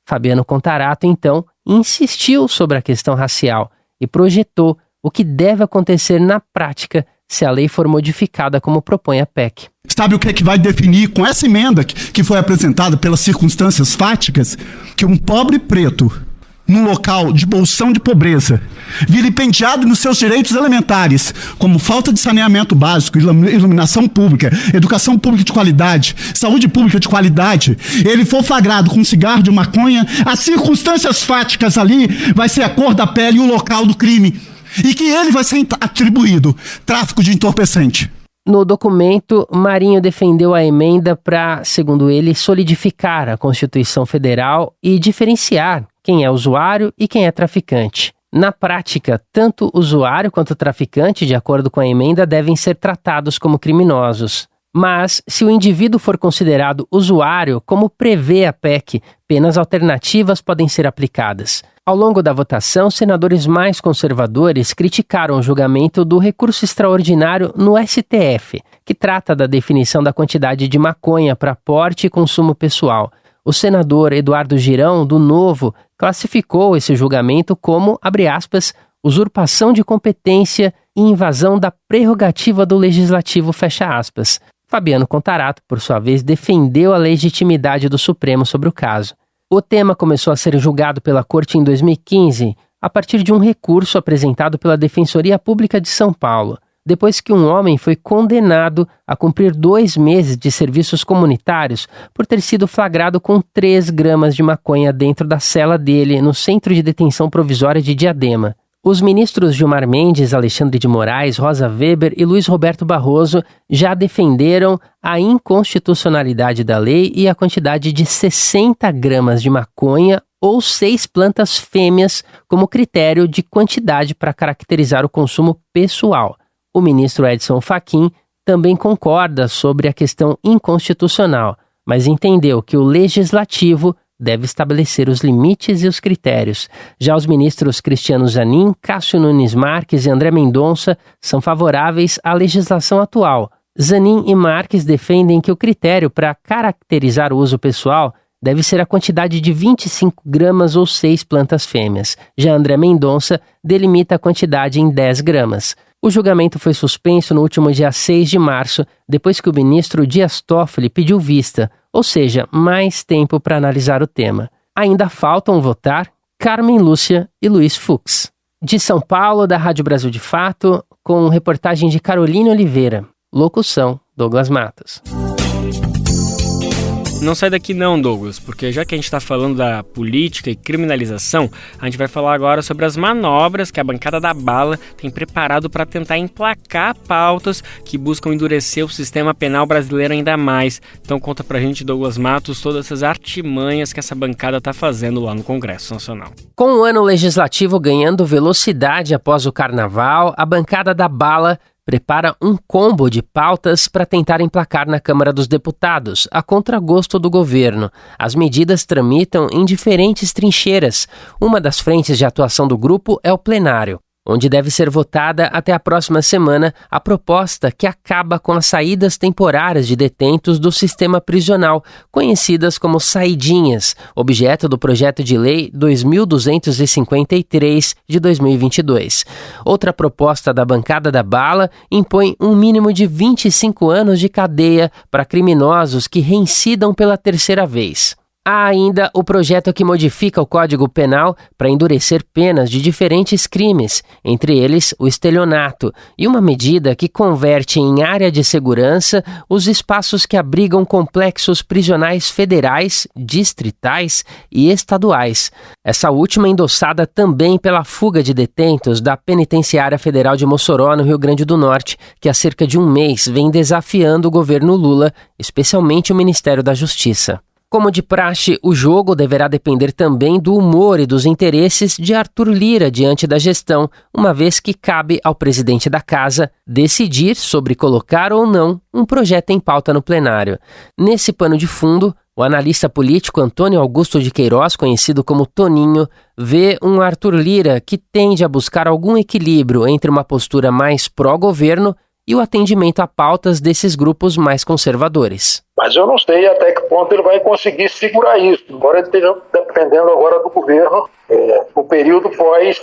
Fabiano Contarato, então, insistiu sobre a questão racial e projetou o que deve acontecer na prática se a lei for modificada como propõe a PEC. Sabe o que é que vai definir com essa emenda que foi apresentada pelas circunstâncias fáticas? Que um pobre preto num local de bolsão de pobreza, vilipendiado nos seus direitos elementares, como falta de saneamento básico, iluminação pública, educação pública de qualidade, saúde pública de qualidade, ele for flagrado com um cigarro de maconha, as circunstâncias fáticas ali vai ser a cor da pele e o local do crime, e que ele vai ser atribuído tráfico de entorpecente. No documento, Marinho defendeu a emenda para, segundo ele, solidificar a Constituição Federal e diferenciar quem é usuário e quem é traficante. Na prática, tanto usuário quanto traficante, de acordo com a emenda, devem ser tratados como criminosos. Mas, se o indivíduo for considerado usuário, como prevê a PEC, penas alternativas podem ser aplicadas. Ao longo da votação, senadores mais conservadores criticaram o julgamento do recurso extraordinário no STF, que trata da definição da quantidade de maconha para porte e consumo pessoal. O senador Eduardo Girão, do Novo, classificou esse julgamento como, abre aspas, usurpação de competência e invasão da prerrogativa do legislativo, fecha aspas. Fabiano Contarato, por sua vez, defendeu a legitimidade do Supremo sobre o caso. O tema começou a ser julgado pela Corte em 2015, a partir de um recurso apresentado pela Defensoria Pública de São Paulo, depois que um homem foi condenado a cumprir 2 meses de serviços comunitários por ter sido flagrado com 3 gramas de maconha dentro da cela dele no Centro de Detenção Provisória de Diadema. Os ministros Gilmar Mendes, Alexandre de Moraes, Rosa Weber e Luiz Roberto Barroso já defenderam a inconstitucionalidade da lei e a quantidade de 60 gramas de maconha ou 6 plantas fêmeas como critério de quantidade para caracterizar o consumo pessoal. O ministro Edson Fachin também concorda sobre a questão inconstitucional, mas entendeu que o legislativo deve estabelecer os limites e os critérios. Já os ministros Cristiano Zanin, Cássio Nunes Marques e André Mendonça são favoráveis à legislação atual. Zanin e Marques defendem que o critério para caracterizar o uso pessoal deve ser a quantidade de 25 gramas ou 6 plantas fêmeas. Já André Mendonça delimita a quantidade em 10 gramas. O julgamento foi suspenso no último dia 6 de março, depois que o ministro Dias Toffoli pediu vista, ou seja, mais tempo para analisar o tema. Ainda faltam votar Carmen Lúcia e Luiz Fux. De São Paulo, da Rádio Brasil de Fato, com reportagem de Caroline Oliveira. Locução, Douglas Matos. Não sai daqui não, Douglas, porque já que a gente está falando da política e criminalização, a gente vai falar agora sobre as manobras que a bancada da bala tem preparado para tentar emplacar pautas que buscam endurecer o sistema penal brasileiro ainda mais. Então conta pra gente, Douglas Matos, todas essas artimanhas que essa bancada está fazendo lá no Congresso Nacional. Com o ano legislativo ganhando velocidade após o Carnaval, a bancada da bala prepara um combo de pautas para tentar emplacar na Câmara dos Deputados, a contragosto do governo. As medidas tramitam em diferentes trincheiras. Uma das frentes de atuação do grupo é o plenário, onde deve ser votada até a próxima semana a proposta que acaba com as saídas temporárias de detentos do sistema prisional, conhecidas como saidinhas, objeto do projeto de lei 2253 de 2022. Outra proposta da bancada da bala impõe um mínimo de 25 anos de cadeia para criminosos que reincidam pela terceira vez. Há ainda o projeto que modifica o Código Penal para endurecer penas de diferentes crimes, entre eles o estelionato, e uma medida que converte em área de segurança os espaços que abrigam complexos prisionais federais, distritais e estaduais. Essa última endossada também pela fuga de detentos da Penitenciária Federal de Mossoró, no Rio Grande do Norte, que há cerca de um mês vem desafiando o governo Lula, especialmente o Ministério da Justiça. Como de praxe, o jogo deverá depender também do humor e dos interesses de Arthur Lira diante da gestão, uma vez que cabe ao presidente da casa decidir sobre colocar ou não um projeto em pauta no plenário. Nesse pano de fundo, o analista político Antônio Augusto de Queiroz, conhecido como Toninho, vê um Arthur Lira que tende a buscar algum equilíbrio entre uma postura mais pró-governo e o atendimento a pautas desses grupos mais conservadores. Mas eu não sei até que ponto ele vai conseguir segurar isso, embora ele esteja dependendo agora do governo no período pós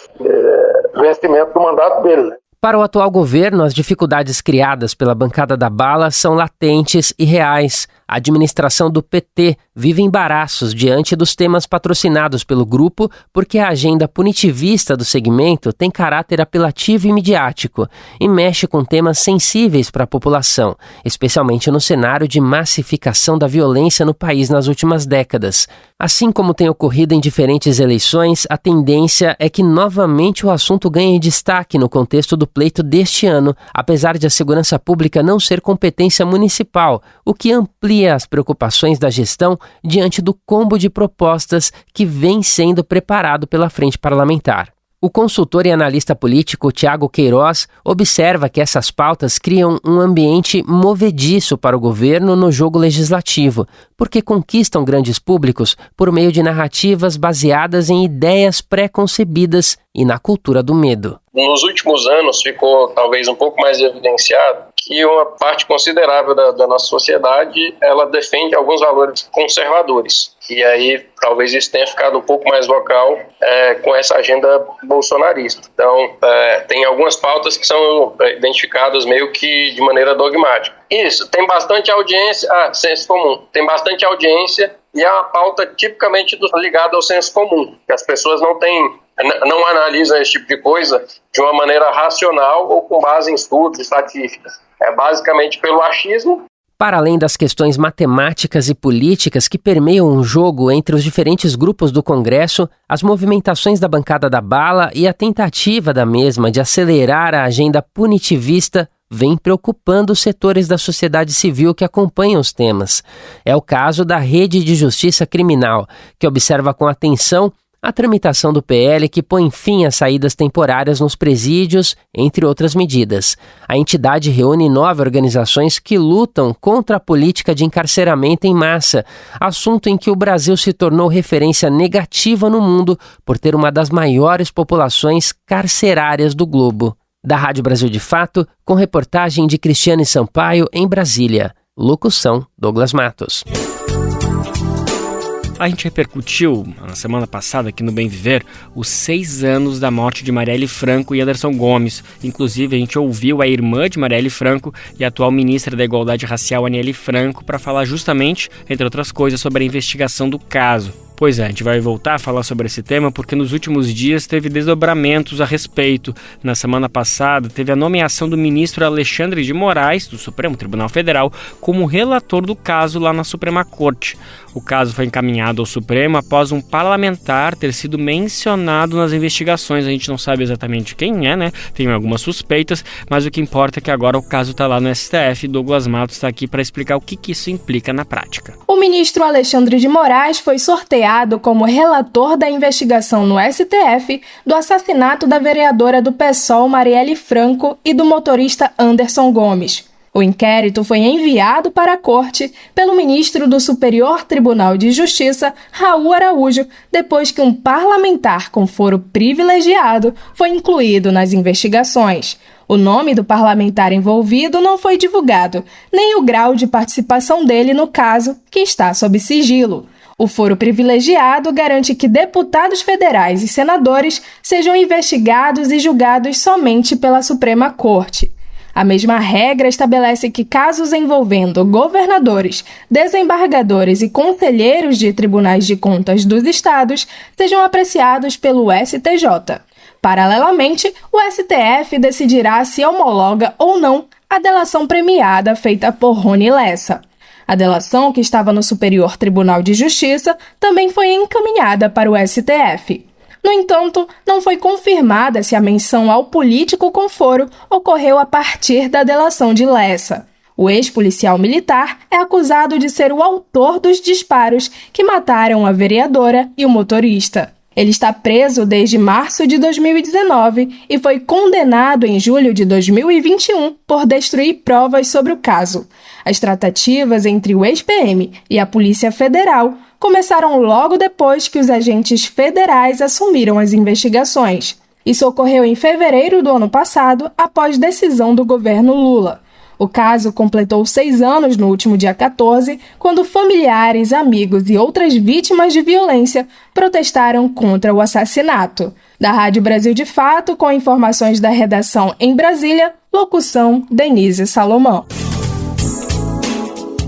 vencimento do mandato dele. Para o atual governo, as dificuldades criadas pela bancada da bala são latentes e reais. A administração do PT vive embaraços diante dos temas patrocinados pelo grupo, porque a agenda punitivista do segmento tem caráter apelativo e midiático e mexe com temas sensíveis para a população, especialmente no cenário de massificação da violência no país nas últimas décadas. Assim como tem ocorrido em diferentes eleições, a tendência é que novamente o assunto ganhe destaque no contexto do pleito deste ano, apesar de a segurança pública não ser competência municipal, o que amplia as preocupações da gestão diante do combo de propostas que vem sendo preparado pela frente parlamentar. O consultor e analista político Tiago Queiroz observa que essas pautas criam um ambiente movediço para o governo no jogo legislativo, porque conquistam grandes públicos por meio de narrativas baseadas em ideias pré-concebidas e na cultura do medo. Nos últimos anos ficou talvez um pouco mais evidenciado que uma parte considerável da nossa sociedade ela defende alguns valores conservadores. E aí talvez isso tenha ficado um pouco mais vocal com essa agenda bolsonarista. Então tem algumas pautas que são identificadas meio que de maneira dogmática. Isso, tem bastante audiência, senso comum, tem bastante audiência e é uma pauta tipicamente ligada ao senso comum, que as pessoas não analisam esse tipo de coisa de uma maneira racional ou com base em estudos, estatísticas. É basicamente pelo achismo. Para além das questões matemáticas e políticas que permeiam um jogo entre os diferentes grupos do Congresso, as movimentações da bancada da bala e a tentativa da mesma de acelerar a agenda punitivista vem preocupando os setores da sociedade civil que acompanham os temas. É o caso da Rede de Justiça Criminal, que observa com atenção a tramitação do PL que põe fim às saídas temporárias nos presídios, entre outras medidas. A entidade reúne 9 organizações que lutam contra a política de encarceramento em massa, assunto em que o Brasil se tornou referência negativa no mundo por ter uma das maiores populações carcerárias do globo. Da Rádio Brasil de Fato, com reportagem de Cristiane Sampaio em Brasília. Locução, Douglas Matos. A gente repercutiu, na semana passada, aqui no Bem Viver, os 6 anos da morte de Marielle Franco e Anderson Gomes. Inclusive, a gente ouviu a irmã de Marielle Franco e a atual ministra da Igualdade Racial, Aniele Franco, para falar justamente, entre outras coisas, sobre a investigação do caso. Pois é, a gente vai voltar a falar sobre esse tema porque nos últimos dias teve desdobramentos a respeito. Na semana passada, teve a nomeação do ministro Alexandre de Moraes, do Supremo Tribunal Federal, como relator do caso lá na Suprema Corte. O caso foi encaminhado ao Supremo após um parlamentar ter sido mencionado nas investigações. A gente não sabe exatamente quem é, né? Tem algumas suspeitas, mas o que importa é que agora o caso está lá no STF. Douglas Matos está aqui para explicar o que isso implica na prática. O ministro Alexandre de Moraes foi sorteado como relator da investigação no STF do assassinato da vereadora do PSOL Marielle Franco e do motorista Anderson Gomes. O inquérito foi enviado para a corte pelo ministro do Superior Tribunal de Justiça, Raul Araújo, depois que um parlamentar com foro privilegiado foi incluído nas investigações. O nome do parlamentar envolvido não foi divulgado, nem o grau de participação dele no caso, que está sob sigilo. O foro privilegiado garante que deputados federais e senadores sejam investigados e julgados somente pela Suprema Corte. A mesma regra estabelece que casos envolvendo governadores, desembargadores e conselheiros de tribunais de contas dos estados sejam apreciados pelo STJ. Paralelamente, o STF decidirá se homologa ou não a delação premiada feita por Rony Lessa. A delação, que estava no Superior Tribunal de Justiça, também foi encaminhada para o STF. No entanto, não foi confirmada se a menção ao político com foro ocorreu a partir da delação de Lessa. O ex-policial militar é acusado de ser o autor dos disparos que mataram a vereadora e o motorista. Ele está preso desde março de 2019 e foi condenado em julho de 2021 por destruir provas sobre o caso. As tratativas entre o ex-PM e a Polícia Federal começaram logo depois que os agentes federais assumiram as investigações. Isso ocorreu em fevereiro do ano passado, após decisão do governo Lula. O caso completou 6 anos no último dia 14, quando familiares, amigos e outras vítimas de violência protestaram contra o assassinato. Da Rádio Brasil de Fato, com informações da redação em Brasília, locução Denise Salomão.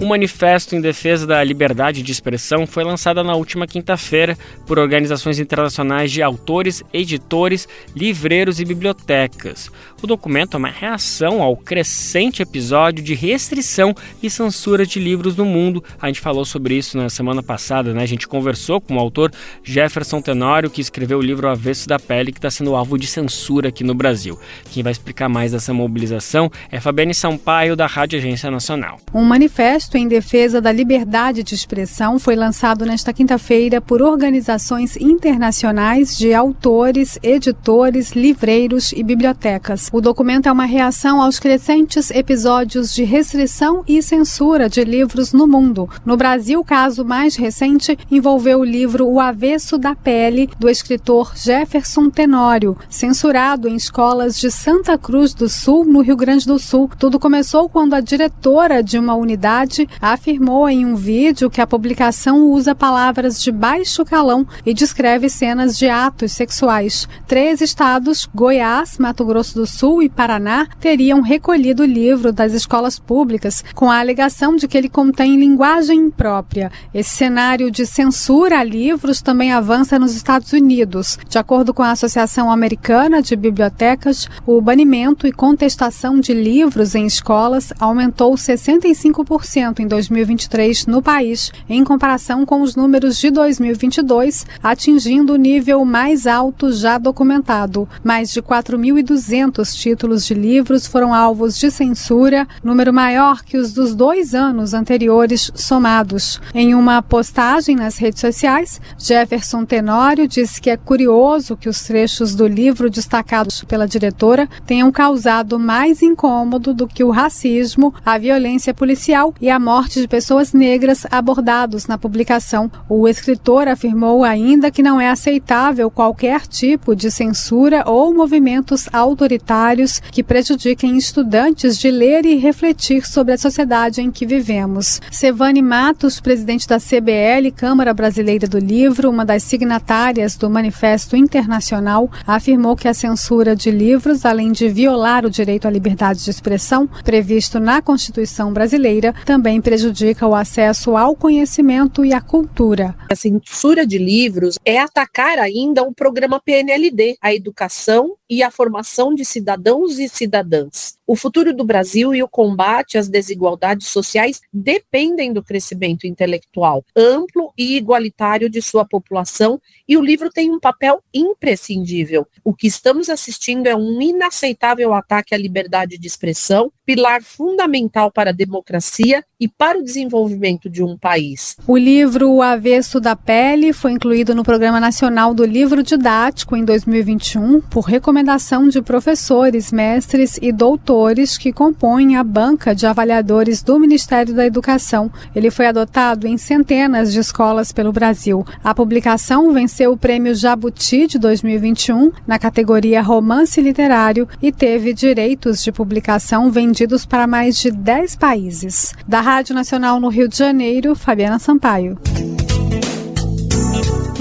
Um manifesto em defesa da liberdade de expressão foi lançado na última quinta-feira por organizações internacionais de autores, editores, livreiros e bibliotecas. O documento é uma reação ao crescente episódio de restrição e censura de livros no mundo. A gente falou sobre isso na semana passada, né? A gente conversou com o autor Jefferson Tenório, que escreveu o livro O Avesso da Pele, que está sendo alvo de censura aqui no Brasil. Quem vai explicar mais dessa mobilização é Fabiane Sampaio, da Rádio Agência Nacional. Um manifesto em defesa da liberdade de expressão foi lançado nesta quinta-feira por organizações internacionais de autores, editores, livreiros e bibliotecas. O documento é uma reação aos crescentes episódios de restrição e censura de livros no mundo. No Brasil, o caso mais recente envolveu o livro O Avesso da Pele, do escritor Jefferson Tenório, censurado em escolas de Santa Cruz do Sul, no Rio Grande do Sul. Tudo começou quando a diretora de uma unidade afirmou em um vídeo que a publicação usa palavras de baixo calão e descreve cenas de atos sexuais. 3 estados, Goiás, Mato Grosso do Sul e Paraná, teriam recolhido o livro das escolas públicas com a alegação de que ele contém linguagem imprópria. Esse cenário de censura a livros também avança nos Estados Unidos. De acordo com a Associação Americana de Bibliotecas, o banimento e contestação de livros em escolas aumentou 65% em 2023 no país, em comparação com os números de 2022, atingindo o nível mais alto já documentado. Mais de 4.200 títulos de livros foram alvos de censura, número maior que os dos 2 anos anteriores somados. Em uma postagem nas redes sociais, Jefferson Tenório disse que é curioso que os trechos do livro destacados pela diretora tenham causado mais incômodo do que o racismo, a violência policial e a morte de pessoas negras abordados na publicação. O escritor afirmou ainda que não é aceitável qualquer tipo de censura ou movimentos autoritários que prejudiquem estudantes de ler e refletir sobre a sociedade em que vivemos. Sevane Matos, presidente da CBL, Câmara Brasileira do Livro, uma das signatárias do Manifesto Internacional, afirmou que a censura de livros, além de violar o direito à liberdade de expressão previsto na Constituição brasileira, também prejudica o acesso ao conhecimento e à cultura. A censura de livros é atacar ainda o programa PNLD, a educação e a formação de cidadãos e cidadãs. O futuro do Brasil e o combate às desigualdades sociais dependem do crescimento intelectual amplo e igualitário de sua população, e o livro tem um papel imprescindível. O que estamos assistindo é um inaceitável ataque à liberdade de expressão, pilar fundamental para a democracia e para o desenvolvimento de um país. O livro O Avesso da Pele foi incluído no Programa Nacional do Livro Didático em 2021 por recomendação de professores, mestres e doutores que compõem a banca de avaliadores do Ministério da Educação. Ele foi adotado em centenas de escolas pelo Brasil. A publicação venceu o Prêmio Jabuti de 2021 na categoria Romance Literário e teve direitos de publicação vendidos para mais de 10 países. Da Rádio Nacional no Rio de Janeiro, Fabiana Sampaio.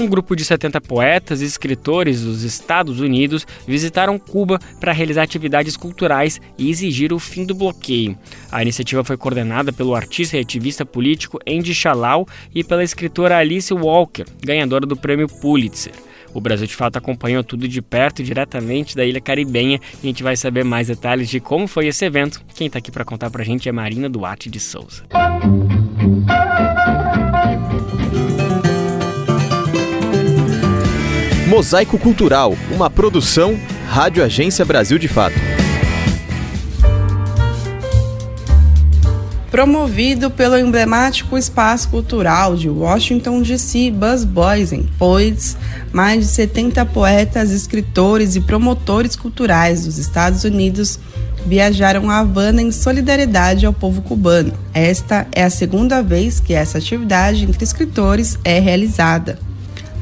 Um grupo de 70 poetas e escritores dos Estados Unidos visitaram Cuba para realizar atividades culturais e exigir o fim do bloqueio. A iniciativa foi coordenada pelo artista e ativista político Andy Shalal e pela escritora Alice Walker, ganhadora do Prêmio Pulitzer. O Brasil de Fato acompanhou tudo de perto, diretamente da ilha caribenha, e a gente vai saber mais detalhes de como foi esse evento. Quem está aqui para contar para a gente é Marina Duarte de Souza. Mosaico Cultural, uma produção Rádio Agência Brasil de Fato. Promovido pelo emblemático Espaço Cultural de Washington, D.C., Buzz Boysen, pois mais de 70 poetas, escritores e promotores culturais dos Estados Unidos viajaram a Havana em solidariedade ao povo cubano. Esta é a segunda vez que essa atividade entre escritores é realizada.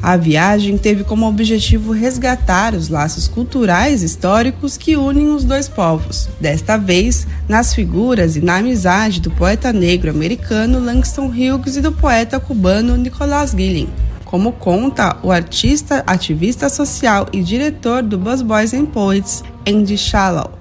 A viagem teve como objetivo resgatar os laços culturais e históricos que unem os dois povos, desta vez nas figuras e na amizade do poeta negro americano Langston Hughes e do poeta cubano Nicolas Guillen, como conta o artista, ativista social e diretor do Busboys and Poets, Andy Shallow.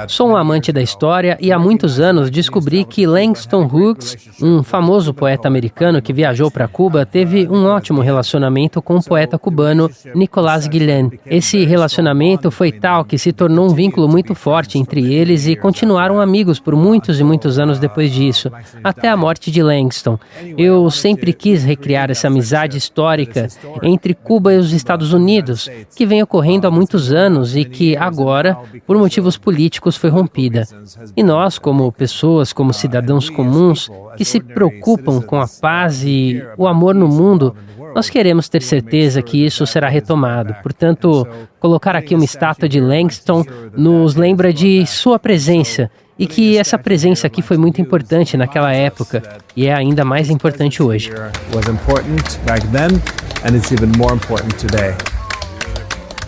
Sou um amante da história e há muitos anos descobri que Langston Hughes, um famoso poeta americano que viajou para Cuba, teve um ótimo relacionamento com o poeta cubano Nicolas Guillen. Esse relacionamento foi tal que se tornou um vínculo muito forte entre eles e continuaram amigos por muitos e muitos anos depois disso, até a morte de Langston. Eu sempre quis recriar essa amizade histórica entre Cuba e os Estados Unidos, que vem ocorrendo há muitos anos e que agora, por motivos políticos, foi rompida. E nós, como pessoas, como cidadãos comuns, que se preocupam com a paz e o amor no mundo, nós queremos ter certeza que isso será retomado. Portanto, colocar aqui uma estátua de Langston nos lembra de sua presença e que essa presença aqui foi muito importante naquela época e é ainda mais importante hoje.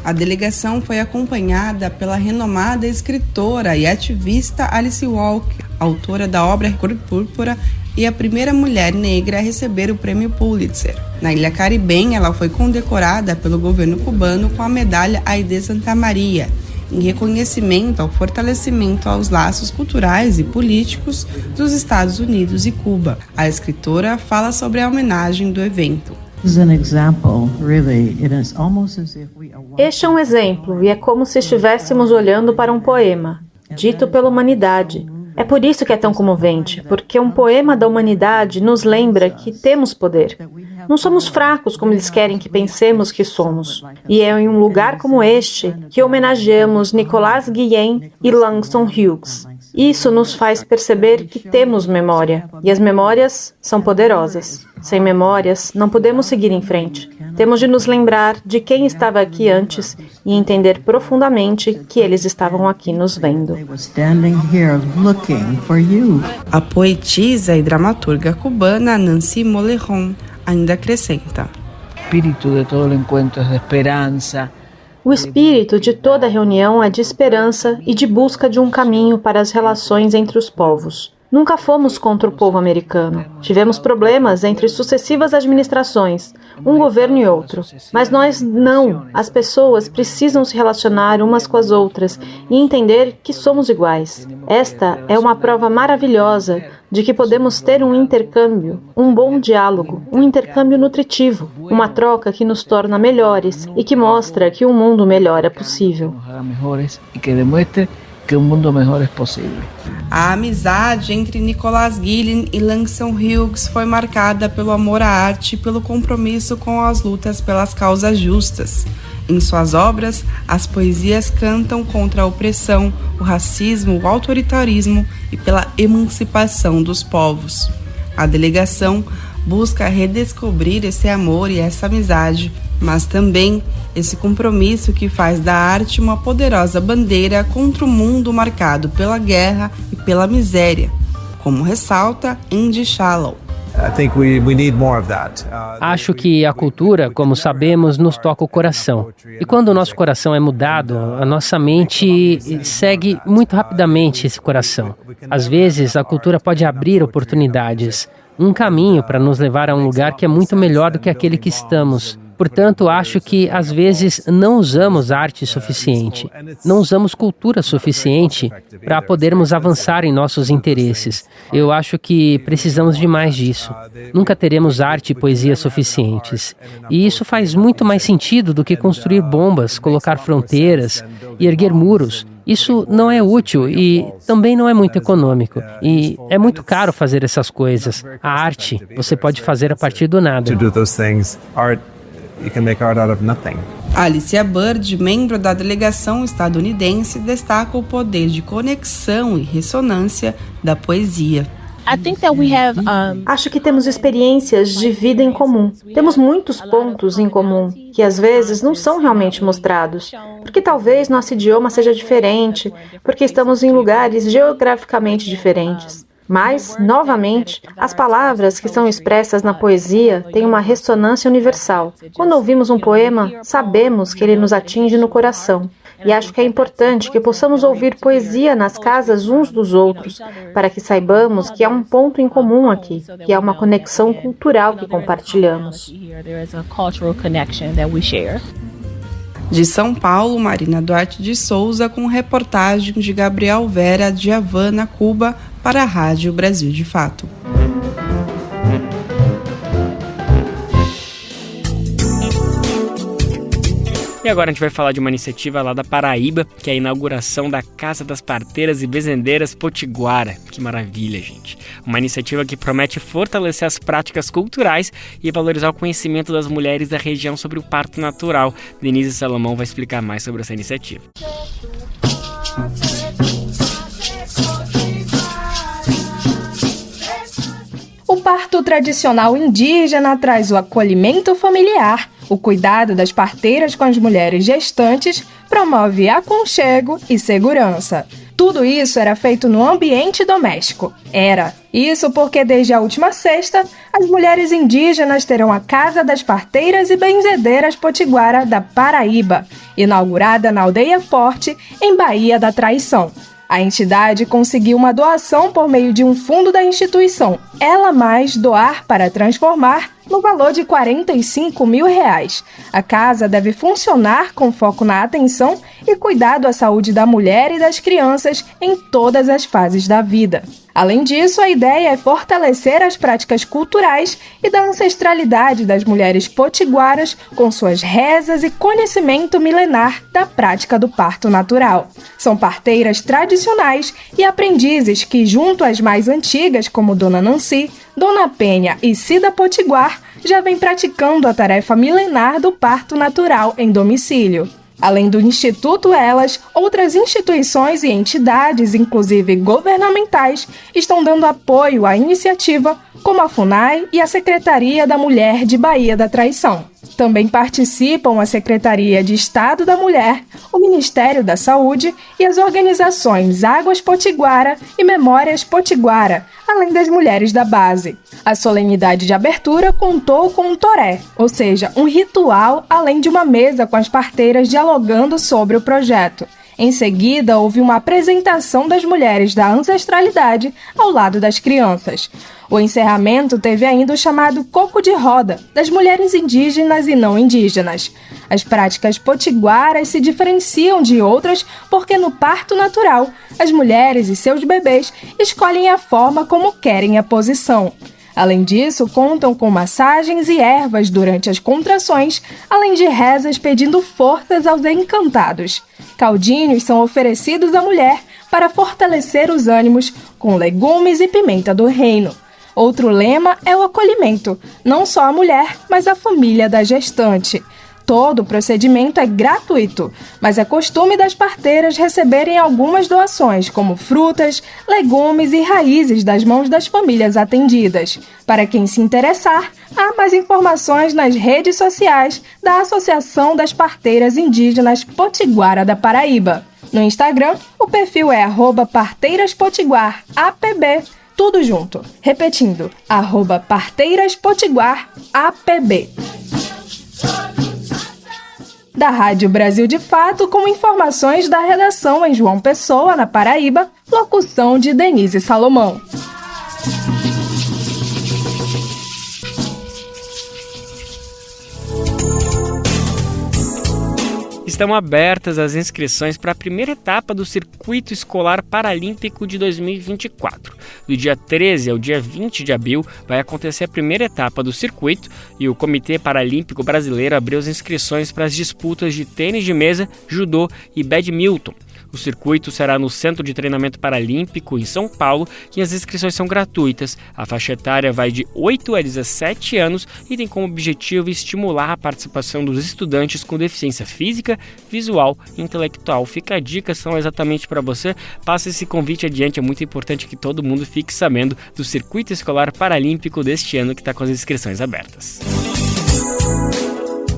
A delegação foi acompanhada pela renomada escritora e ativista Alice Walker, autora da obra Cor Púrpura e a primeira mulher negra a receber o prêmio Pulitzer. Na Ilha Caribenha, ela foi condecorada pelo governo cubano com a medalha Aide Santa Maria, em reconhecimento ao fortalecimento aos laços culturais e políticos dos Estados Unidos e Cuba. A escritora fala sobre a homenagem do evento. Este é um exemplo, e é como se estivéssemos olhando para um poema, dito pela humanidade. É por isso que é tão comovente, porque um poema da humanidade nos lembra que temos poder. Não somos fracos como eles querem que pensemos que somos. E é em um lugar como este que homenageamos Nicolas Guillen e Langston Hughes. Isso nos faz perceber que temos memória, e as memórias são poderosas. Sem memórias, não podemos seguir em frente. Temos de nos lembrar de quem estava aqui antes e entender profundamente que eles estavam aqui nos vendo. A poetisa e dramaturga cubana Nancy Molejon ainda acrescenta: espírito de todo encontro é de esperança. O espírito de toda reunião é de esperança e de busca de um caminho para as relações entre os povos. Nunca fomos contra o povo americano. Tivemos problemas entre sucessivas administrações, um governo e outro. Mas nós não. As pessoas precisam se relacionar umas com as outras e entender que somos iguais. Esta é uma prova maravilhosa de que podemos ter um intercâmbio, um bom diálogo, um intercâmbio nutritivo, uma troca que nos torna melhores e que mostra que um mundo melhor é possível. Que um mundo melhor é possível. A amizade entre Nicolas Guillen e Langston Hughes foi marcada pelo amor à arte e pelo compromisso com as lutas pelas causas justas. Em suas obras, as poesias cantam contra a opressão, o racismo, o autoritarismo e pela emancipação dos povos. A delegação busca redescobrir esse amor e essa amizade, mas também esse compromisso que faz da arte uma poderosa bandeira contra o mundo marcado pela guerra e pela miséria, como ressalta Andy Shallow. Acho que a cultura, como sabemos, nos toca o coração. E quando o nosso coração é mudado, a nossa mente segue muito rapidamente esse coração. Às vezes, a cultura pode abrir oportunidades, um caminho para nos levar a um lugar que é muito melhor do que aquele que estamos. Portanto, acho que, às vezes, não usamos arte suficiente, não usamos cultura suficiente para podermos avançar em nossos interesses. Eu acho que precisamos de mais disso. Nunca teremos arte e poesia suficientes. E isso faz muito mais sentido do que construir bombas, colocar fronteiras e erguer muros. Isso não é útil e também não é muito econômico. E é muito caro fazer essas coisas. A arte, você pode fazer a partir do nada. You can make art out of nothing. Alicia Bird, membro da delegação estadunidense, destaca o poder de conexão e ressonância da poesia. Acho que temos experiências de vida em comum. Temos muitos pontos em comum que às vezes não são realmente mostrados, porque talvez nosso idioma seja diferente, porque estamos em lugares geograficamente diferentes. Mas, novamente, as palavras que são expressas na poesia têm uma ressonância universal. Quando ouvimos um poema, sabemos que ele nos atinge no coração. E acho que é importante que possamos ouvir poesia nas casas uns dos outros, para que saibamos que há um ponto em comum aqui, que há uma conexão cultural que compartilhamos. De São Paulo, Marina Duarte de Souza, com reportagem de Gabriel Vera, de Havana, Cuba, para a Rádio Brasil de Fato. E agora a gente vai falar de uma iniciativa lá da Paraíba, que é a inauguração da Casa das Parteiras e Benzedeiras Potiguara. Que maravilha, gente! Uma iniciativa que promete fortalecer as práticas culturais e valorizar o conhecimento das mulheres da região sobre o parto natural. Denise Salomão vai explicar mais sobre essa iniciativa. O parto tradicional indígena traz o acolhimento familiar, o cuidado das parteiras com as mulheres gestantes, promove aconchego e segurança. Tudo isso era feito no ambiente doméstico. Isso porque desde a última sexta, as mulheres indígenas terão a Casa das Parteiras e Benzedeiras Potiguara da Paraíba, inaugurada na Aldeia Forte, em Baía da Traição. A entidade conseguiu uma doação por meio de um fundo da instituição Ela Mais Doar para Transformar, no valor de R$ 45 mil. A casa deve funcionar com foco na atenção e cuidado à saúde da mulher e das crianças em todas as fases da vida. Além disso, a ideia é fortalecer as práticas culturais e da ancestralidade das mulheres potiguaras com suas rezas e conhecimento milenar da prática do parto natural. São parteiras tradicionais e aprendizes que, junto às mais antigas, como Dona Nancy, Dona Penha e Cida Potiguar, já vem praticando a tarefa milenar do parto natural em domicílio. Além do Instituto Elas, outras instituições e entidades, inclusive governamentais, estão dando apoio à iniciativa, como a FUNAI e a Secretaria da Mulher de Baía da Traição. Também participam a Secretaria de Estado da Mulher, o Ministério da Saúde e as organizações Águas Potiguara e Memórias Potiguara, além das mulheres da base. A solenidade de abertura contou com um toré, ou seja, um ritual além de uma mesa com as parteiras dialogando sobre o projeto. Em seguida, houve uma apresentação das mulheres da ancestralidade ao lado das crianças. O encerramento teve ainda o chamado coco de roda, das mulheres indígenas e não indígenas. As práticas potiguaras se diferenciam de outras porque no parto natural, as mulheres e seus bebês escolhem a forma como querem a posição. Além disso, contam com massagens e ervas durante as contrações, além de rezas pedindo forças aos encantados. Caldinhos são oferecidos à mulher para fortalecer os ânimos com legumes e pimenta do reino. Outro lema é o acolhimento, não só a mulher, mas a família da gestante. Todo o procedimento é gratuito, mas é costume das parteiras receberem algumas doações, como frutas, legumes e raízes das mãos das famílias atendidas. Para quem se interessar, há mais informações nas redes sociais da Associação das Parteiras Indígenas Potiguara da Paraíba. No Instagram, o perfil é @parteiraspotiguarapb, tudo junto. Repetindo, @parteiraspotiguarapb. Da Rádio Brasil de Fato, com informações da redação em João Pessoa, na Paraíba, locução de Denise Salomão. Estão abertas as inscrições para a primeira etapa do Circuito Escolar Paralímpico de 2024. Do dia 13 ao dia 20 de abril vai acontecer a primeira etapa do circuito e o Comitê Paralímpico Brasileiro abriu as inscrições para as disputas de tênis de mesa, judô e badminton. O circuito será no Centro de Treinamento Paralímpico, em São Paulo, e as inscrições são gratuitas. A faixa etária vai de 8 a 17 anos e tem como objetivo estimular a participação dos estudantes com deficiência física, visual e intelectual. Fica a dica, são exatamente para você. Passe esse convite adiante, é muito importante que todo mundo fique sabendo do Circuito Escolar Paralímpico deste ano que está com as inscrições abertas.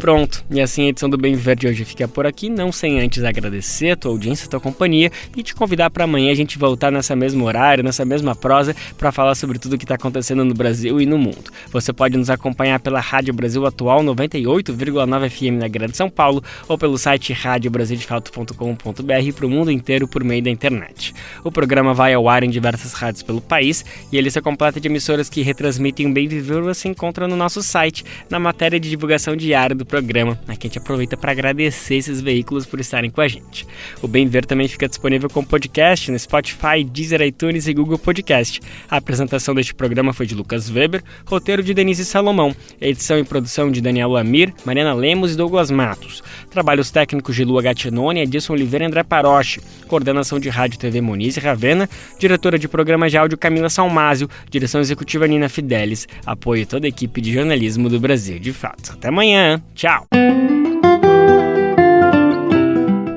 Pronto, e assim a edição do Bem Viver de hoje fica por aqui, não sem antes agradecer a tua audiência, a tua companhia e te convidar para amanhã a gente voltar nessa mesma horário, nessa mesma prosa, para falar sobre tudo o que está acontecendo no Brasil e no mundo. Você pode nos acompanhar pela Rádio Brasil Atual 98,9 FM na Grande São Paulo ou pelo site radiobrasildefato.com.br para o mundo inteiro por meio da internet. O programa vai ao ar em diversas rádios pelo país e a lista completa de emissoras que retransmitem o Bem Viver você encontra no nosso site, na matéria de divulgação diária do programa. Aqui a gente aproveita para agradecer esses veículos por estarem com a gente. O Bem Viver também fica disponível como podcast no Spotify, Deezer, iTunes e Google Podcast. A apresentação deste programa foi de Lucas Weber, roteiro de Denise Salomão, edição e produção de Daniel Lamir, Mariana Lemos e Douglas Matos. Trabalhos técnicos de Lua Gattinoni, Edson Oliveira e André Paroche. Coordenação de Rádio e TV Monize Ravena, diretora de programa de áudio Camila Salmásio, direção executiva Nina Fidelis, apoio toda a equipe de jornalismo do Brasil de Fato. Até amanhã, tchau!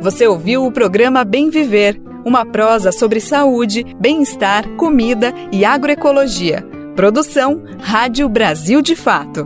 Você ouviu o programa Bem Viver, uma prosa sobre saúde, bem-estar, comida e agroecologia. Produção Rádio Brasil de Fato.